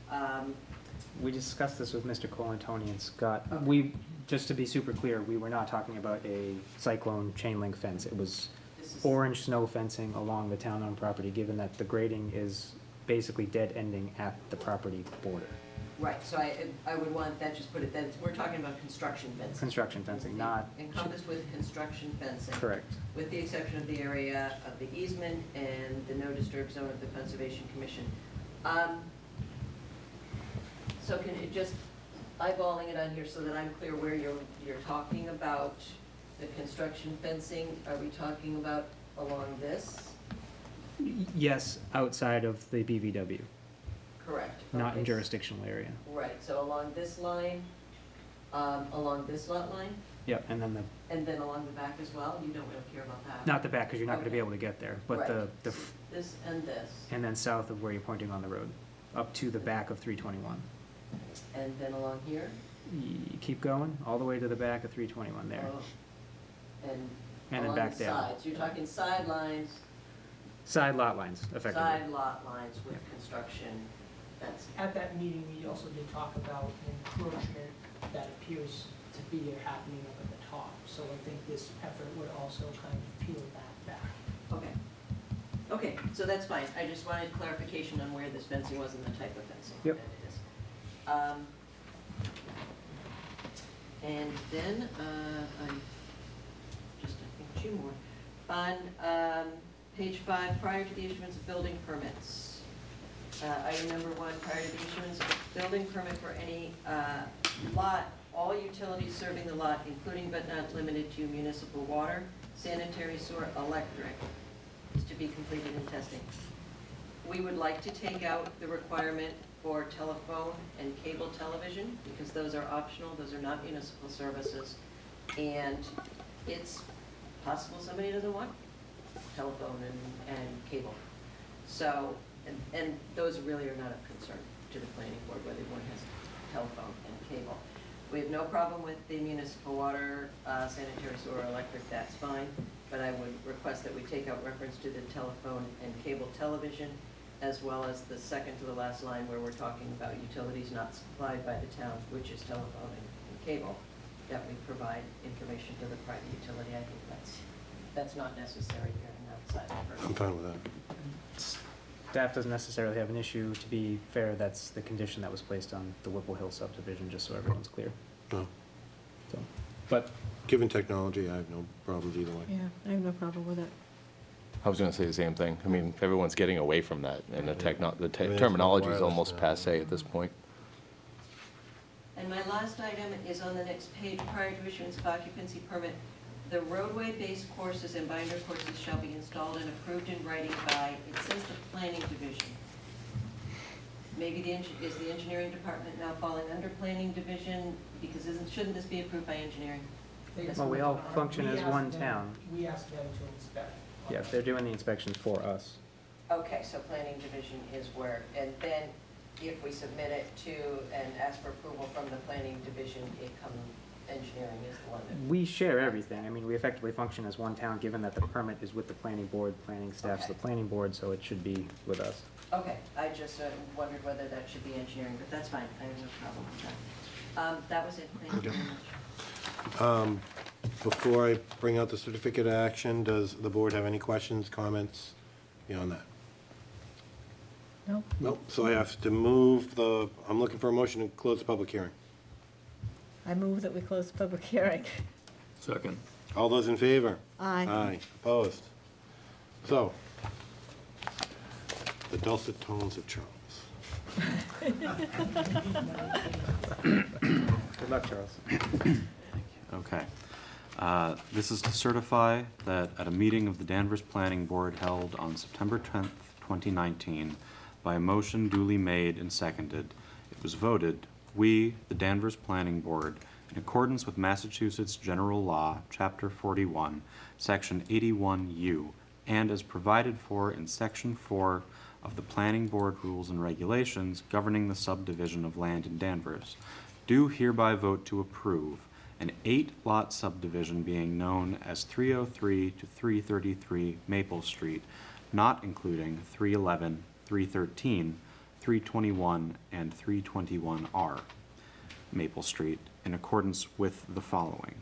We discussed this with Mr. Colantoni and Scott. Okay. We, just to be super clear, we were not talking about a cyclone chain link fence. It was This is- orange snow fencing along the town-owned property, given that the grading is basically dead ending at the property border. Right, so I would want that, just put it, that, we're talking about construction fencing. Construction fencing, not, Encompassed with construction fencing. correct. With the exception of the area of the easement and the no disturb zone of the Conservation Commission. So can you just eyeballing it on here so that I'm clear where you're talking about the construction fencing? Are we talking about along this? Yes, outside of the BVW, Correct. not in Okay. jurisdictional area. Right, so along this line, along this lot line, Yep, and then and then along the back as well? You don't really care about that? not the back, because you're not gonna be Okay. able to get there, but Right. the, This and this, and then south of where you're pointing on the road, up to the back of 321. and then along here? You keep going, all the way to the back of 321 there. Oh. And then along back the down. sides, you're talking sidelines, Side lot lines, effectively. side lot lines with construction fencing. At that meeting, we also did talk about an encroachment that appears to be happening up at the top. So I think this effort would also kind of peel that back. Okay. Okay, so that's fine. I just wanted clarification on where this fencing was and the type of fencing Yep. that it is. And then, I think two more. On page 5, prior to the issuance of building permits. Item number 1, prior to the issuance of a building permit for any lot, all utilities serving the lot, including but not limited to municipal water, sanitary sewer, electric, is to be completed in testing. We would like to take out the requirement for telephone and cable television, because those are optional, those are not municipal services. And it's possible somebody doesn't want telephone and cable. So, and those really are not of concern to the planning board, whether one has telephone and cable. We have no problem with the municipal water, sanitary sewer, electric, that's fine, but I would request that we take out reference to the telephone and cable television, as well as the second to the last line where we're talking about utilities not supplied by the town, which is telephone and cable, that we provide information to the private utility. I think that's not necessary here and outside of I'm fine with that. Staff doesn't necessarily have an issue. To be fair, that's the condition that was placed on the Whipple Hill subdivision, just so everyone's clear. No. So, but Given technology, I have no problems either way. Yeah, I have no problem with it. I was gonna say the same thing. I mean, everyone's getting away from that, and the Everything's terminology is wireless almost now. passé at this point. And my last item is on the next page, prior to issuance of occupancy permit. The roadway-based courses and binder courses shall be installed and approved in writing by, it says the planning division. Maybe is the engineering department now falling under planning division, because shouldn't this be approved by engineering? Well, we all function as one town. We asked them to inspect. Yeah, if they're doing the inspections for us. Okay, so planning division is where, and then if we submit it to and ask for approval from the planning division, engineering is the one that. We share everything. I mean, we effectively function as one town, given that the permit is with the planning board, planning staff's the Okay. planning board, so it should be with us. Okay, I just wondered whether that should be engineering, but that's fine, I have no problem with that. That was it, thank you very much. Before I bring out the certificate of action, does the board have any questions, comments beyond that? No? Nope, so I have to move I'm looking for a motion to close the public hearing. I move that we close the public hearing. Second. All those in favor? Aye. Aye, opposed. So, the dulcet tones of Charles. Good luck, Charles. Okay. This is to certify that at a meeting of the Danvers Planning Board held on September 10th, 2019, by a motion duly made and seconded, it was voted, we, the Danvers Planning Board, in accordance with Massachusetts General Law, Chapter 41, Section 81U, and as provided for in Section 4 of the Planning Board Rules and Regulations governing the subdivision of land in Danvers, do hereby vote to approve an 8-lot subdivision being known as 303 to 333 Maple Street, not including 311, 313, 321, and 321R Maple Street, in accordance with the following.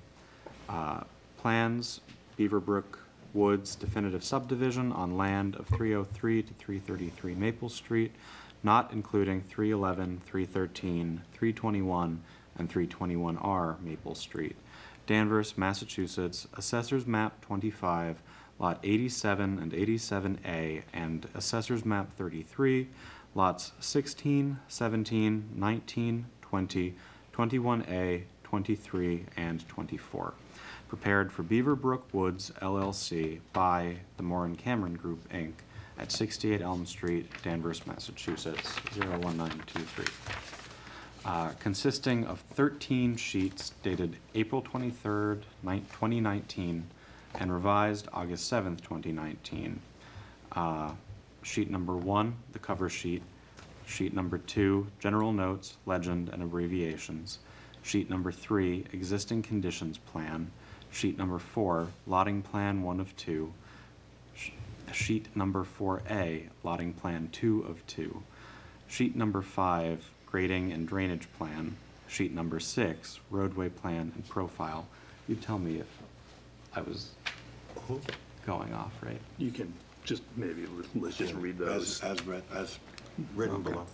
Plans, Beaverbrook Woods definitive subdivision on land of 303 to 333 Maple Street, not including 311, 313, 321, and 321R Maple Street, Danvers, Massachusetts, Assessors Map 25, Lot 87 and 87A, and Assessors Map 33, Lots 16, 17, 19, 20, 21A, 23, and 24. Prepared for Beaverbrook Woods, LLC, by the Moore & Cameron Group, Inc., at 68 Elm Street, Danvers, Massachusetts, 01923. Consisting of 13 sheets dated April 23rd, 2019, and revised August 7th, 2019. Sheet number 1, the cover sheet. Sheet number 2, general notes, legend, and abbreviations. Sheet number 3, existing conditions plan. Sheet number 4, lotting plan 1 of 2. Sheet number 4A, lotting plan 2 of 2. Sheet number 5, grading and drainage plan. Sheet number 6, roadway plan and profile. You tell me if I was going off, right? You can just, maybe, let's just read those. As written below.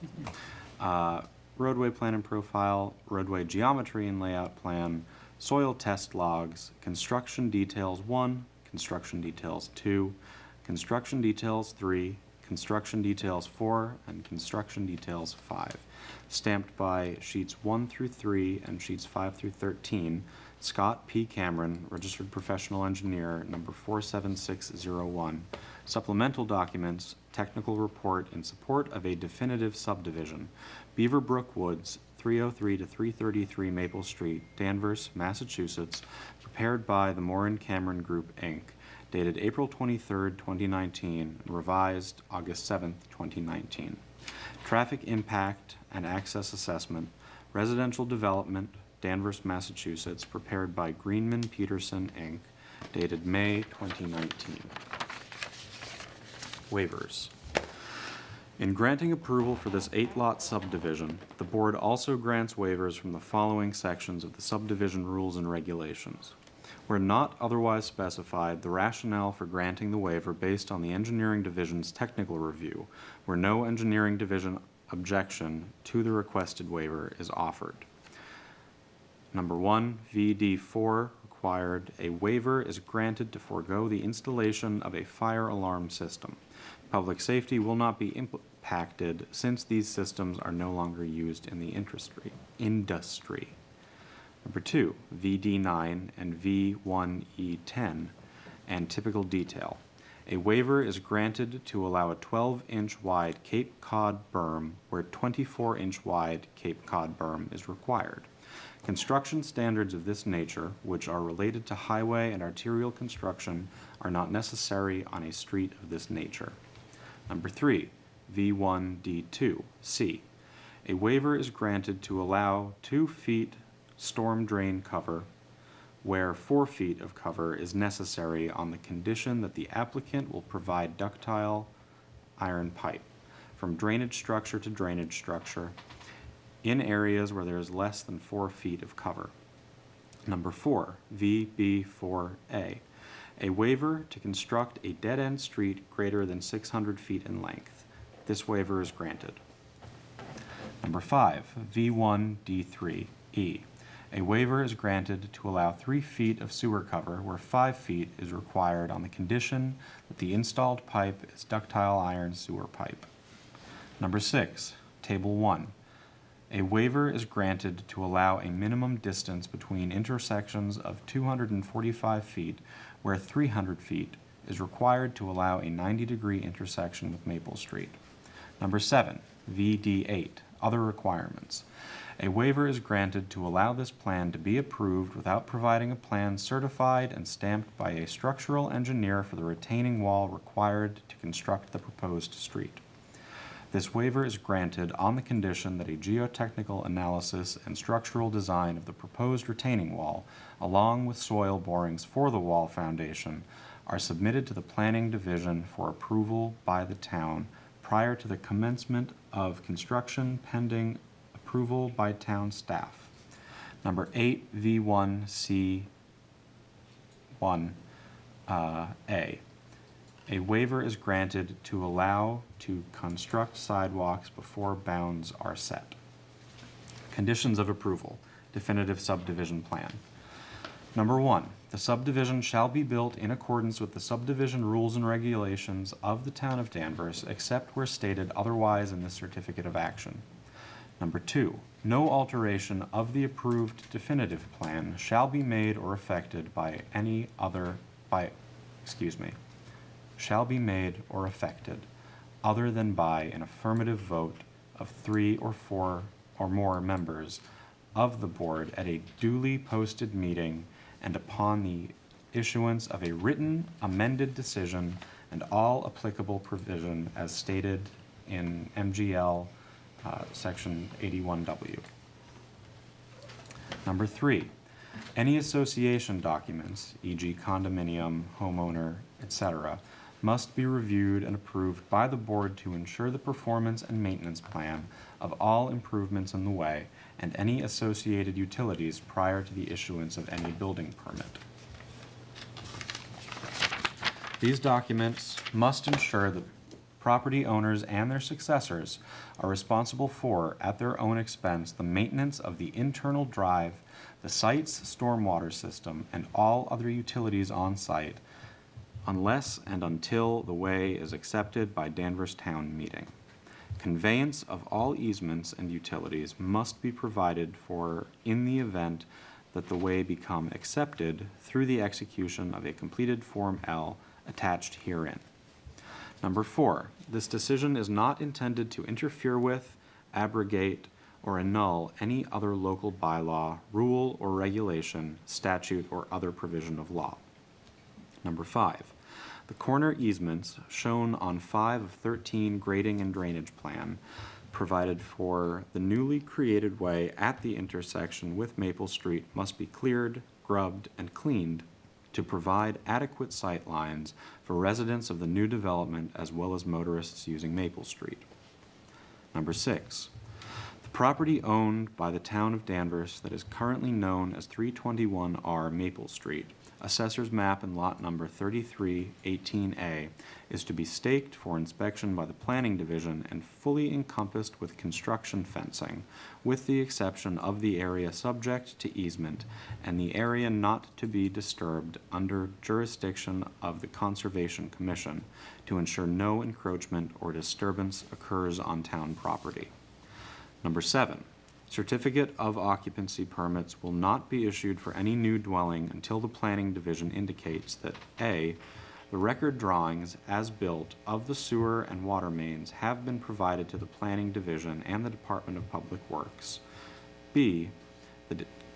Roadway plan and profile, roadway geometry and layout plan, soil test logs, construction details 1, construction details 2, construction details 3, construction details 4, and construction details 5. Stamped by sheets 1 through 3 and sheets 5 through 13, Scott P. Cameron, Registered Professional Engineer, number 47601. Supplemental Documents, Technical Report in support of a definitive subdivision, Beaverbrook Woods, 303 to 333 Maple Street, Danvers, Massachusetts, prepared by the Moore & Cameron Group, Inc., dated April 23rd, 2019, and revised August 7th, 2019. Traffic Impact and Access Assessment, Residential Development, Danvers, Massachusetts, prepared by Greenman Peterson, Inc., dated May 2019. Waivers. In granting approval for this 8-lot subdivision, the board also grants waivers from the following sections of the subdivision rules and regulations. Where not otherwise specified, the rationale for granting the waiver based on the engineering division's technical review, where no engineering division objection to the requested waiver is offered. Number 1, VD4 required, a waiver is granted to forego the installation of a fire alarm system. Public safety will not be impacted since these systems are no longer used in the industry. Number 2, VD9 and V1E10 and typical detail. A waiver is granted to allow a 12-inch wide Cape Cod berm where 24-inch wide Cape Cod berm is required. Construction standards of this nature, which are related to highway and arterial construction, are not necessary on a street of this nature. Number 3, V1D2, C. A waiver is granted to allow 2 feet storm drain cover where 4 feet of cover is necessary on the condition that the applicant will provide ductile iron pipe from drainage structure to drainage structure in areas where there is less than 4 feet of cover. Number 4, VB4A. A waiver to construct a dead-end street greater than 600 feet in length. This waiver is granted. Number 5, V1D3E. A waiver is granted to allow 3 feet of sewer cover where 5 feet is required on the condition that the installed pipe is ductile iron sewer pipe. Number 6, Table 1. A waiver is granted to allow a minimum distance between intersections of 245 feet where 300 feet is required to allow a 90-degree intersection with Maple Street. Number 7, VD8, Other Requirements. A waiver is granted to allow this plan to be approved without providing a plan certified and stamped by a structural engineer for the retaining wall required to construct the proposed street. This waiver is granted on the condition that a geotechnical analysis and structural design of the proposed retaining wall, along with soil borings for the wall foundation, are submitted to the Planning Division for approval by the town prior to the commencement of construction pending approval by town staff. Number 8, V1C1A. A waiver is granted to allow to construct sidewalks before bounds are set. Conditions of approval. Definitive subdivision plan. Number 1, the subdivision shall be built in accordance with the subdivision rules and regulations of the town of Danvers, except where stated otherwise in the certificate of action. Number 2, no alteration of the approved definitive plan shall be made or affected shall be made or affected other than by an affirmative vote of 3 or 4 or more members of the board at a duly posted meeting and upon the issuance of a written amended decision and all applicable provision as stated in MGL section 81W. Number 3, any association documents, e.g. condominium, homeowner, etc., must be reviewed and approved by the board to ensure the performance and maintenance plan of all improvements in the way and any associated utilities prior to the issuance of any building permit. These documents must ensure that property owners and their successors are responsible for, at their own expense, the maintenance of the internal drive, the site's stormwater system, and all other utilities on site, unless and until the way is accepted by Danvers Town Meeting. Conveyance of all easements and utilities must be provided for in the event that the way become accepted through the execution of a completed Form L attached herein. Number 4, this decision is not intended to interfere with, abrogate, or annul any other local bylaw, rule, or regulation, statute, or other provision of law. Number 5, the corner easements shown on 5 of 13 grading and drainage plan provided for the newly created way at the intersection with Maple Street must be cleared, grubbed, and cleaned to provide adequate sight lines for residents of the new development as well as motorists using Maple Street. Number 6, the property owned by the town of Danvers that is currently known as 321R Maple Street, Assessor's Map and Lot Number 3318A, is to be staked for inspection by the Planning Division and fully encompassed with construction fencing, with the exception of the area subject to easement and the area not to be disturbed under jurisdiction of the Conservation Commission to ensure no encroachment or disturbance occurs on town property. Number 7, certificate of occupancy permits will not be issued for any new dwelling until the Planning Division indicates that A, the record drawings as built of the sewer and water mains have been provided to the Planning Division and the Department of Public Works. B,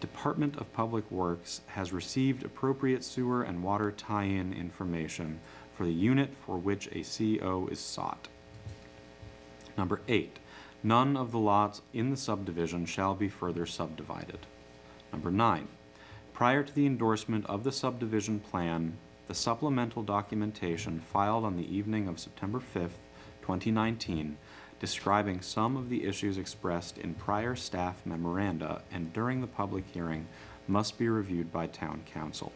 Department of Public Works has received appropriate sewer and water tie-in information for the unit for which a CO is sought. Number 8, none of the lots in the subdivision shall be further subdivided. Number 9, prior to the endorsement of the subdivision plan, the supplemental documentation filed on the evening of September 5th, 2019, describing some of the issues expressed in prior staff memoranda and during the public hearing must be reviewed by Town Council.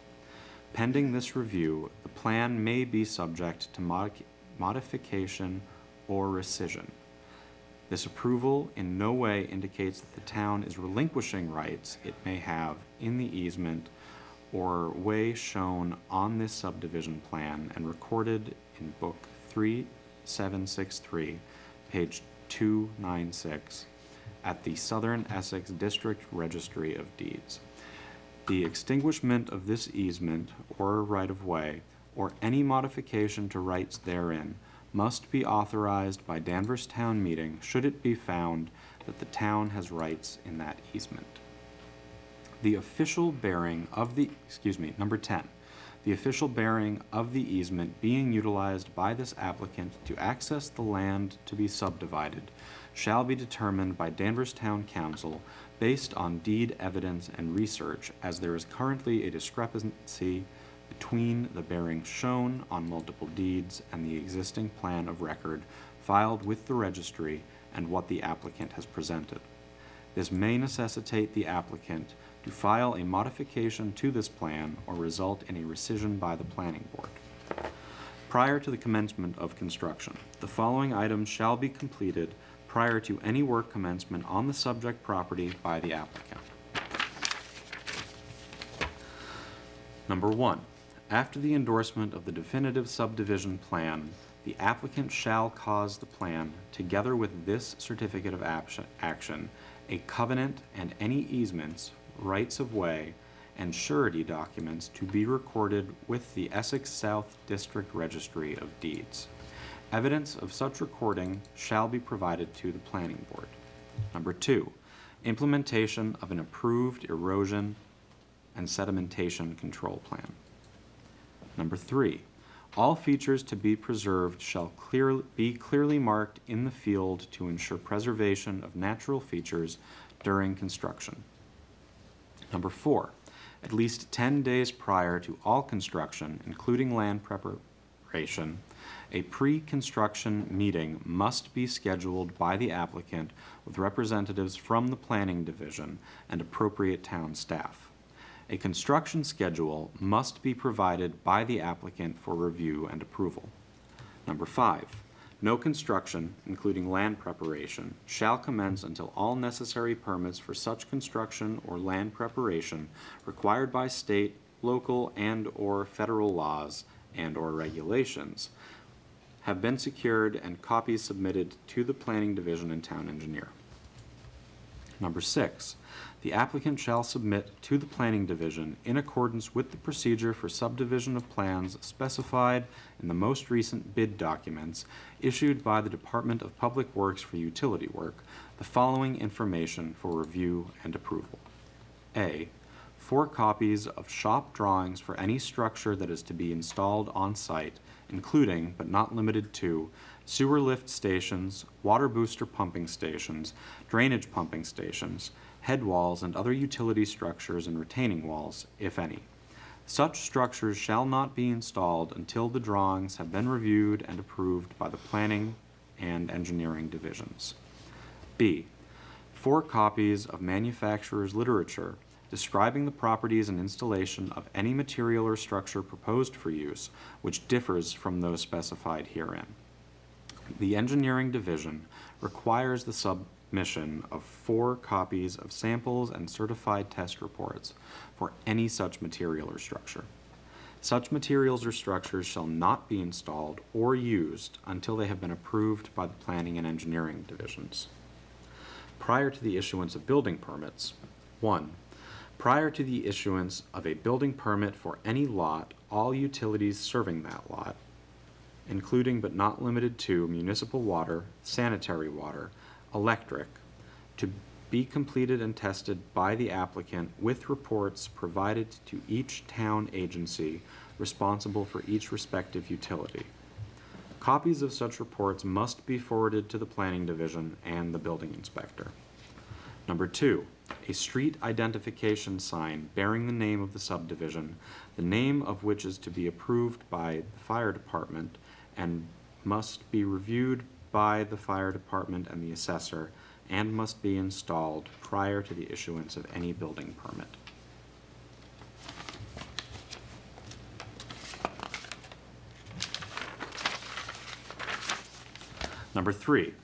Pending this review, the plan may be subject to modification or rescission. This approval in no way indicates that the town is relinquishing rights it may have in the easement or way shown on this subdivision plan and recorded in Book 3763, page 296, at the Southern Essex District Registry of Deeds. The extinguishment of this easement or right-of-way, or any modification to rights therein, must be authorized by Danvers Town Meeting should it be found that the town has rights in that easement. The official bearing of the, number 10, the official bearing of the easement being utilized by this applicant to access the land to be subdivided shall be determined by Danvers Town Council based on deed evidence and research, as there is currently a discrepancy between the bearing shown on multiple deeds and the existing plan of record filed with the registry and what the applicant has presented. This may necessitate the applicant to file a modification to this plan or result in a rescission by the planning board. Prior to the commencement of construction, the following items shall be completed prior to any work commencement on the subject property by the applicant. Number 1, after the endorsement of the definitive subdivision plan, the applicant shall cause the plan, together with this certificate of action, a covenant and any easements, rights of way, and surety documents to be recorded with the Essex South District Registry of Deeds. Evidence of such recording shall be provided to the planning board. Number 2, implementation of an approved erosion and sedimentation control plan. Number 3, all features to be preserved shall be clearly marked in the field to ensure preservation of natural features during construction. Number 4, at least 10 days prior to all construction, including land preparation, a pre-construction meeting must be scheduled by the applicant with representatives from the planning division and appropriate town staff. A construction schedule must be provided by the applicant for review and approval. Number 5, no construction, including land preparation, shall commence until all necessary permits for such construction or land preparation required by state, local, and/or federal laws and/or regulations have been secured and copies submitted to the planning division and town engineer. Number 6, the applicant shall submit to the planning division, in accordance with the procedure for subdivision of plans specified in the most recent bid documents issued by the Department of Public Works for utility work, the following information for review and approval. A, 4 copies of shop drawings for any structure that is to be installed on site, including, but not limited to, sewer lift stations, water booster pumping stations, drainage pumping stations, head walls, and other utility structures and retaining walls, if any. Such structures shall not be installed until the drawings have been reviewed and approved by the planning and engineering divisions. B, 4 copies of manufacturer's literature describing the properties and installation of any material or structure proposed for use, which differs from those specified herein. The engineering division requires the submission of 4 copies of samples and certified test reports for any such material or structure. Such materials or structures shall not be installed or used until they have been approved by the planning and engineering divisions. Prior to the issuance of building permits, 1, prior to the issuance of a building permit for any lot, all utilities serving that lot, including but not limited to municipal water, sanitary water, electric, to be completed and tested by the applicant with reports provided to each town agency responsible for each respective utility. Copies of such reports must be forwarded to the Planning Division and the building inspector. Number 2, a street identification sign bearing the name of the subdivision, the name of which is to be approved by the fire department and must be reviewed by the fire department and the assessor, and must be installed prior to the issuance of any building permit. Number 3,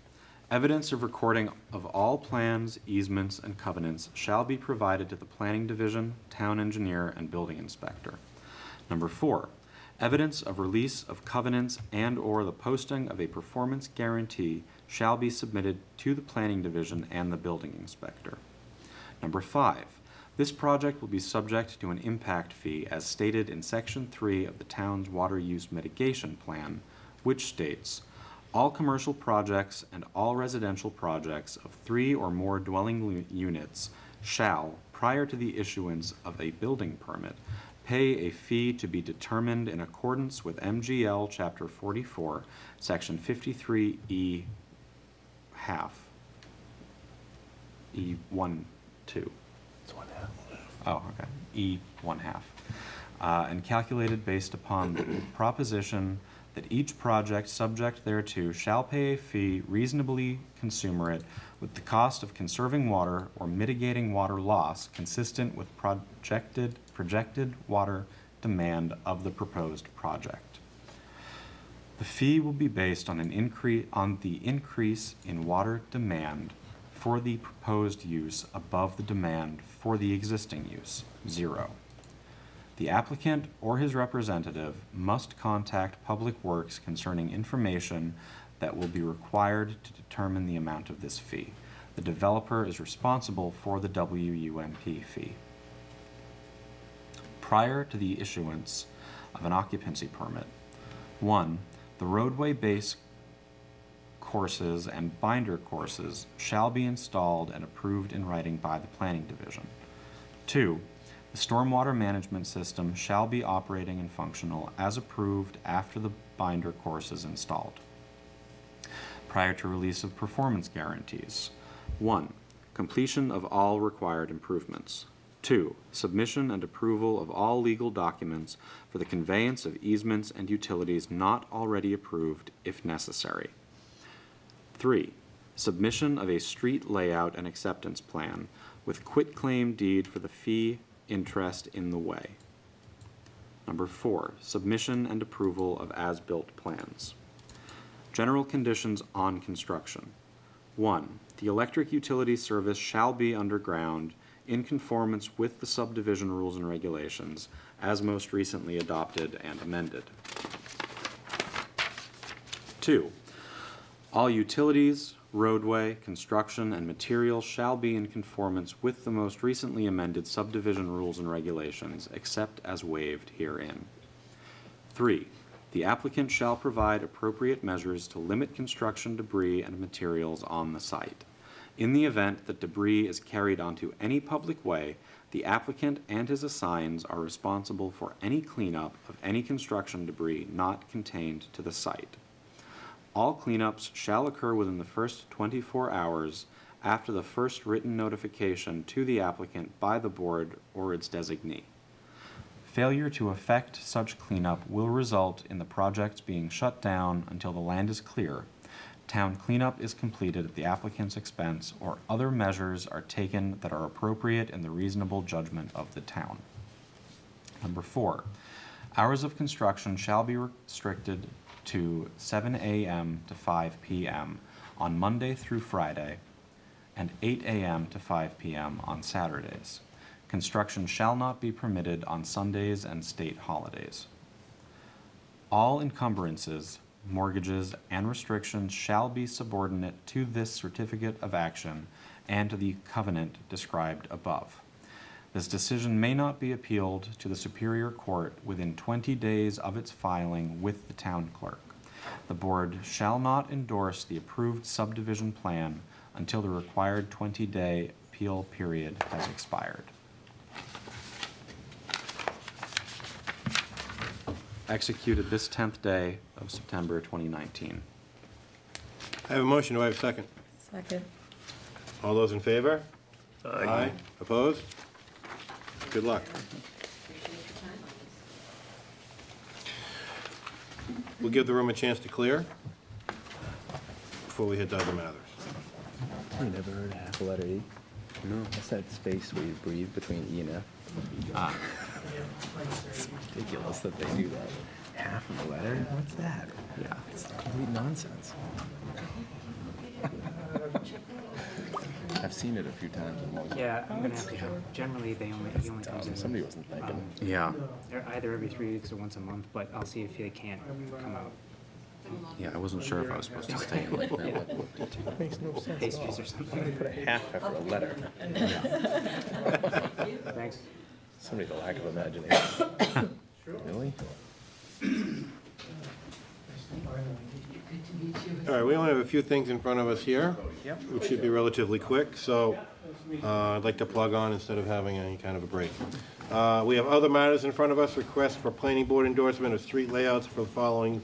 evidence of recording of all plans, easements, and covenants shall be provided to the Planning Division, Town Engineer, and Building Inspector. Number 4, evidence of release of covenants and/or the posting of a performance guarantee shall be submitted to the Planning Division and the Building Inspector. Number 5, this project will be subject to an impact fee as stated in Section 3 of the town's Water Use Mitigation Plan, which states, all commercial projects and all residential projects of 3 or more dwelling units shall, prior to the issuance of a building permit, pay a fee to be determined in accordance with MGL Chapter 44, Section 53E half. E1, 2. It's 1/2. Oh, okay. E1 half. And calculated based upon the proposition that each project subject thereto shall pay a fee reasonably commensurate with the cost of conserving water or mitigating water loss consistent with projected water demand of the proposed project. The fee will be based on the increase in water demand for the proposed use above the demand for the existing use, 0. The applicant or his representative must contact Public Works concerning information that will be required to determine the amount of this fee. The developer is responsible for the WUMP fee. Prior to the issuance of an occupancy permit, 1, the roadway base courses and binder courses shall be installed and approved in writing by the Planning Division. 2, the stormwater management system shall be operating and functional as approved after the binder course is installed. Prior to release of performance guarantees, 1, completion of all required improvements. 2, submission and approval of all legal documents for the conveyance of easements and utilities not already approved if necessary. 3, submission of a street layout and acceptance plan with quitclaim deed for the fee interest in the way. Number 4, submission and approval of as-built plans. General conditions on construction. 1, the electric utility service shall be underground in conformance with the subdivision rules and regulations as most recently adopted and amended. 2, all utilities, roadway, construction, and materials shall be in conformance with the most recently amended subdivision rules and regulations, except as waived herein. 3, the applicant shall provide appropriate measures to limit construction debris and materials on the site. In the event that debris is carried onto any public way, the applicant and his assigns are responsible for any cleanup of any construction debris not contained to the site. All cleanups shall occur within the first 24 hours after the first written notification to the applicant by the board or its designee. Failure to effect such cleanup will result in the projects being shut down until the land is clear, town cleanup is completed at the applicant's expense, or other measures are taken that are appropriate in the reasonable judgment of the town. Number 4, hours of construction shall be restricted to 7 a.m. to 5 p.m. on Monday through Friday, and 8 a.m. to 5 p.m. on Saturdays. Construction shall not be permitted on Sundays and state holidays. All encumbrances, mortgages, and restrictions shall be subordinate to this certificate of action and to the covenant described above. This decision may not be appealed to the Superior Court within 20 days of its filing with the town clerk. The board shall not endorse the approved subdivision plan until the required 20-day appeal period has expired. Executed this 10th day of September 2019. I have a motion, do I have a second? Second. All those in favor? Aye. Opposed? Good luck. Appreciate your time on this. We'll give the room a chance to clear before we hit the other matters. You never heard of half a letter E? No. That's that space where you breathe between E and F. It's ridiculous that they do that. Half of a letter? What's that? Yeah, it's complete nonsense. I've seen it a few times. I'm always Yeah, I'm gonna have to, generally, he only comes in. Somebody wasn't thinking. Yeah. They're either every 3 weeks or once a month, but I'll see if they can't come out. Yeah, I wasn't sure if I was supposed to stay in like that. Makes no sense. Pastries or something. Put a half after a letter. Thanks. Somebody with a lack of imagination. Really? All right, we only have a few things in front of us here, Yep. which should be relatively quick, so I'd like to plug on insteard of having any kind of a break. We have other matters in front of us, requests for planning board endorsement of street layouts for the following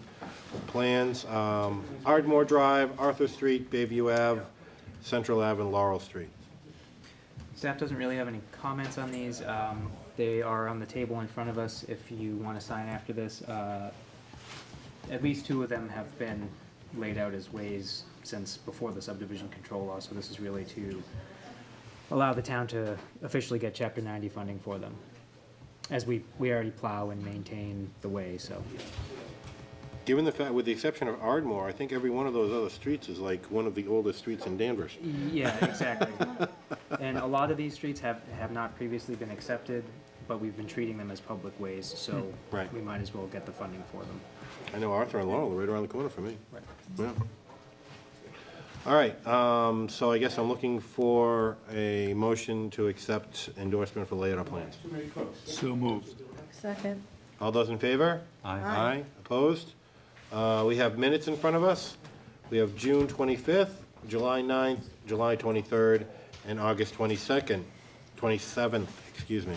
plans. Ardmore Drive, Arthur Street, Bayview Ave, Central Ave, and Laurel Street. Staff doesn't really have any comments on these. They are on the table in front of us if you want to sign after this. At least 2 of them have been laid out as ways since before the subdivision control law, so this is really to allow the town to officially get Chapter 90 funding for them, as we already plow and maintain the way, so. Given the fact, with the exception of Ardmore, I think every one of those other streets is like one of the oldest streets in Danvers. Yeah, exactly. And a lot of these streets have not previously been accepted, but we've been treating them as public ways, so Right. we might as well get the funding for them. I know Arthur and Laurel are right around the corner for me. Right. Yeah. All right, so I guess I'm looking for a motion to accept endorsement for layout plans. So moved. Second. All those in favor? Aye. Aye. Opposed? We have minutes in front of us. We have June 25th, July 9th, July 23rd, and August 27th, excuse me.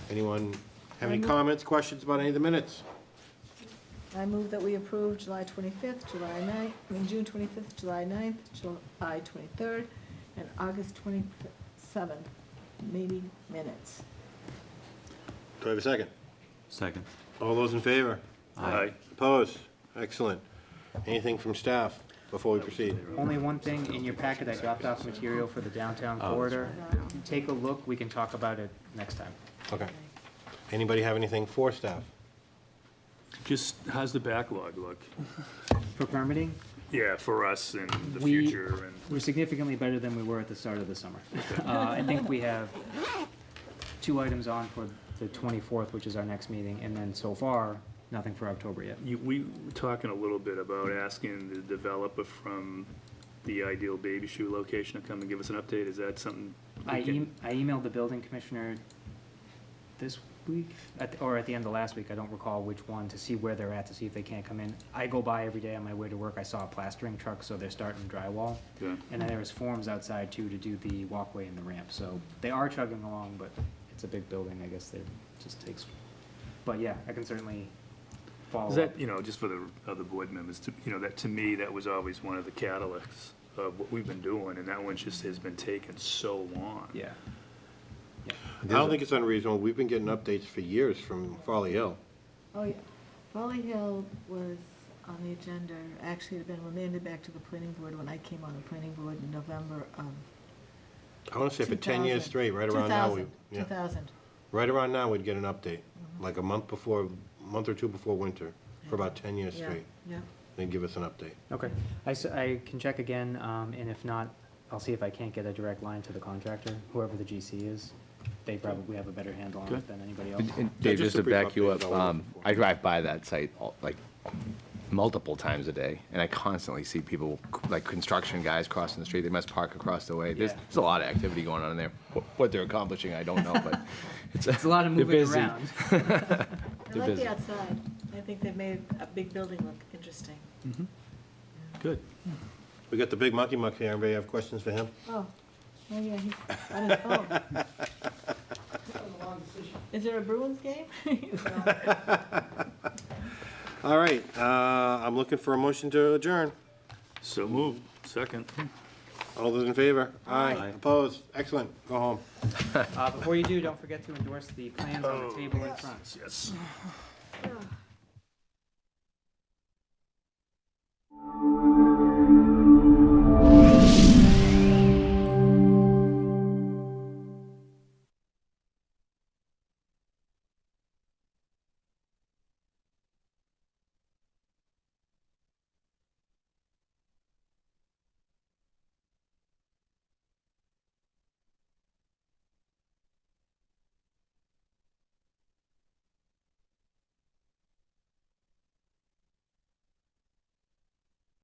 Anyone have any comments, questions about any of the minutes? I move that we approve July 25th, June 25th, July 9th, July 23rd, and August 27th meeting minutes. Do I have a second? Second. All those in favor? Aye. Opposed? Excellent. Anything from staff before we proceed? Only one thing, in your packet, I dropped off material for the downtown corridor. Take a look, we can talk about it next time. Okay. Anybody have anything for staff? Just, how's the backlog look? For permitting, Yeah, for us in the We- future and. we're significantly better than we were at the start of the summer. I think we have 2 items on for the 24th, which is our next meeting, and then so far, nothing for October yet. We were talking a little bit about asking the developer from the ideal baby shoe location to come and give us an update. Is that something? I emailed the building commissioner this week, or at the end of last week, I don't recall which one, to see where they're at, to see if they can't come in. I go by every day on my way to work, I saw a plastering truck, so they're starting drywall. Yeah. And then there was forms outside too to do the walkway and the ramp, so they are chugging along, but it's a big building, I guess it just takes, but yeah, I can certainly follow Is up. that, just for the other board members, that to me, that was always one of the catalysts of what we've been doing, and that one just has been taking so long. Yeah. I don't think it's unreasonable. We've been getting updates for years from Folly Hill. Oh, yeah. Folly Hill was on the agenda, actually it had been remanded back to the planning board when I came on the planning board in November of I want to say for 10 years 2000. straight, right around now. 2000. Right around now, we'd get an update, like a month or 2 before winter, for about 10 years Yeah, straight. yeah. They'd give us an update. Okay, I can check again, and if not, I'll see if I can't get a direct line to the contractor, whoever the GC is. They probably have a better handle on it Good. than anybody else. And Dave, just just to a brief back you update up, is all we're looking for. I drive by that site like multiple times a day, and I constantly see people, like construction guys crossing the street. They must park across the way. There's Yeah. a lot of activity going on in there. What they're accomplishing, I don't know, but It's a lot of they're moving busy. around. I They're like busy. the outside. I think they've made a big building look interesting. Good. We got the big monkey muck here. Anybody have questions for him? Oh, yeah, he's on his phone. Is there a Bruins game? All right, I'm looking for a motion to adjourn. So moved. Second. All those in favor? Aye. Opposed? Excellent. Go home. Before you do, don't forget to endorse the plans on the table in front. Yes. Yeah.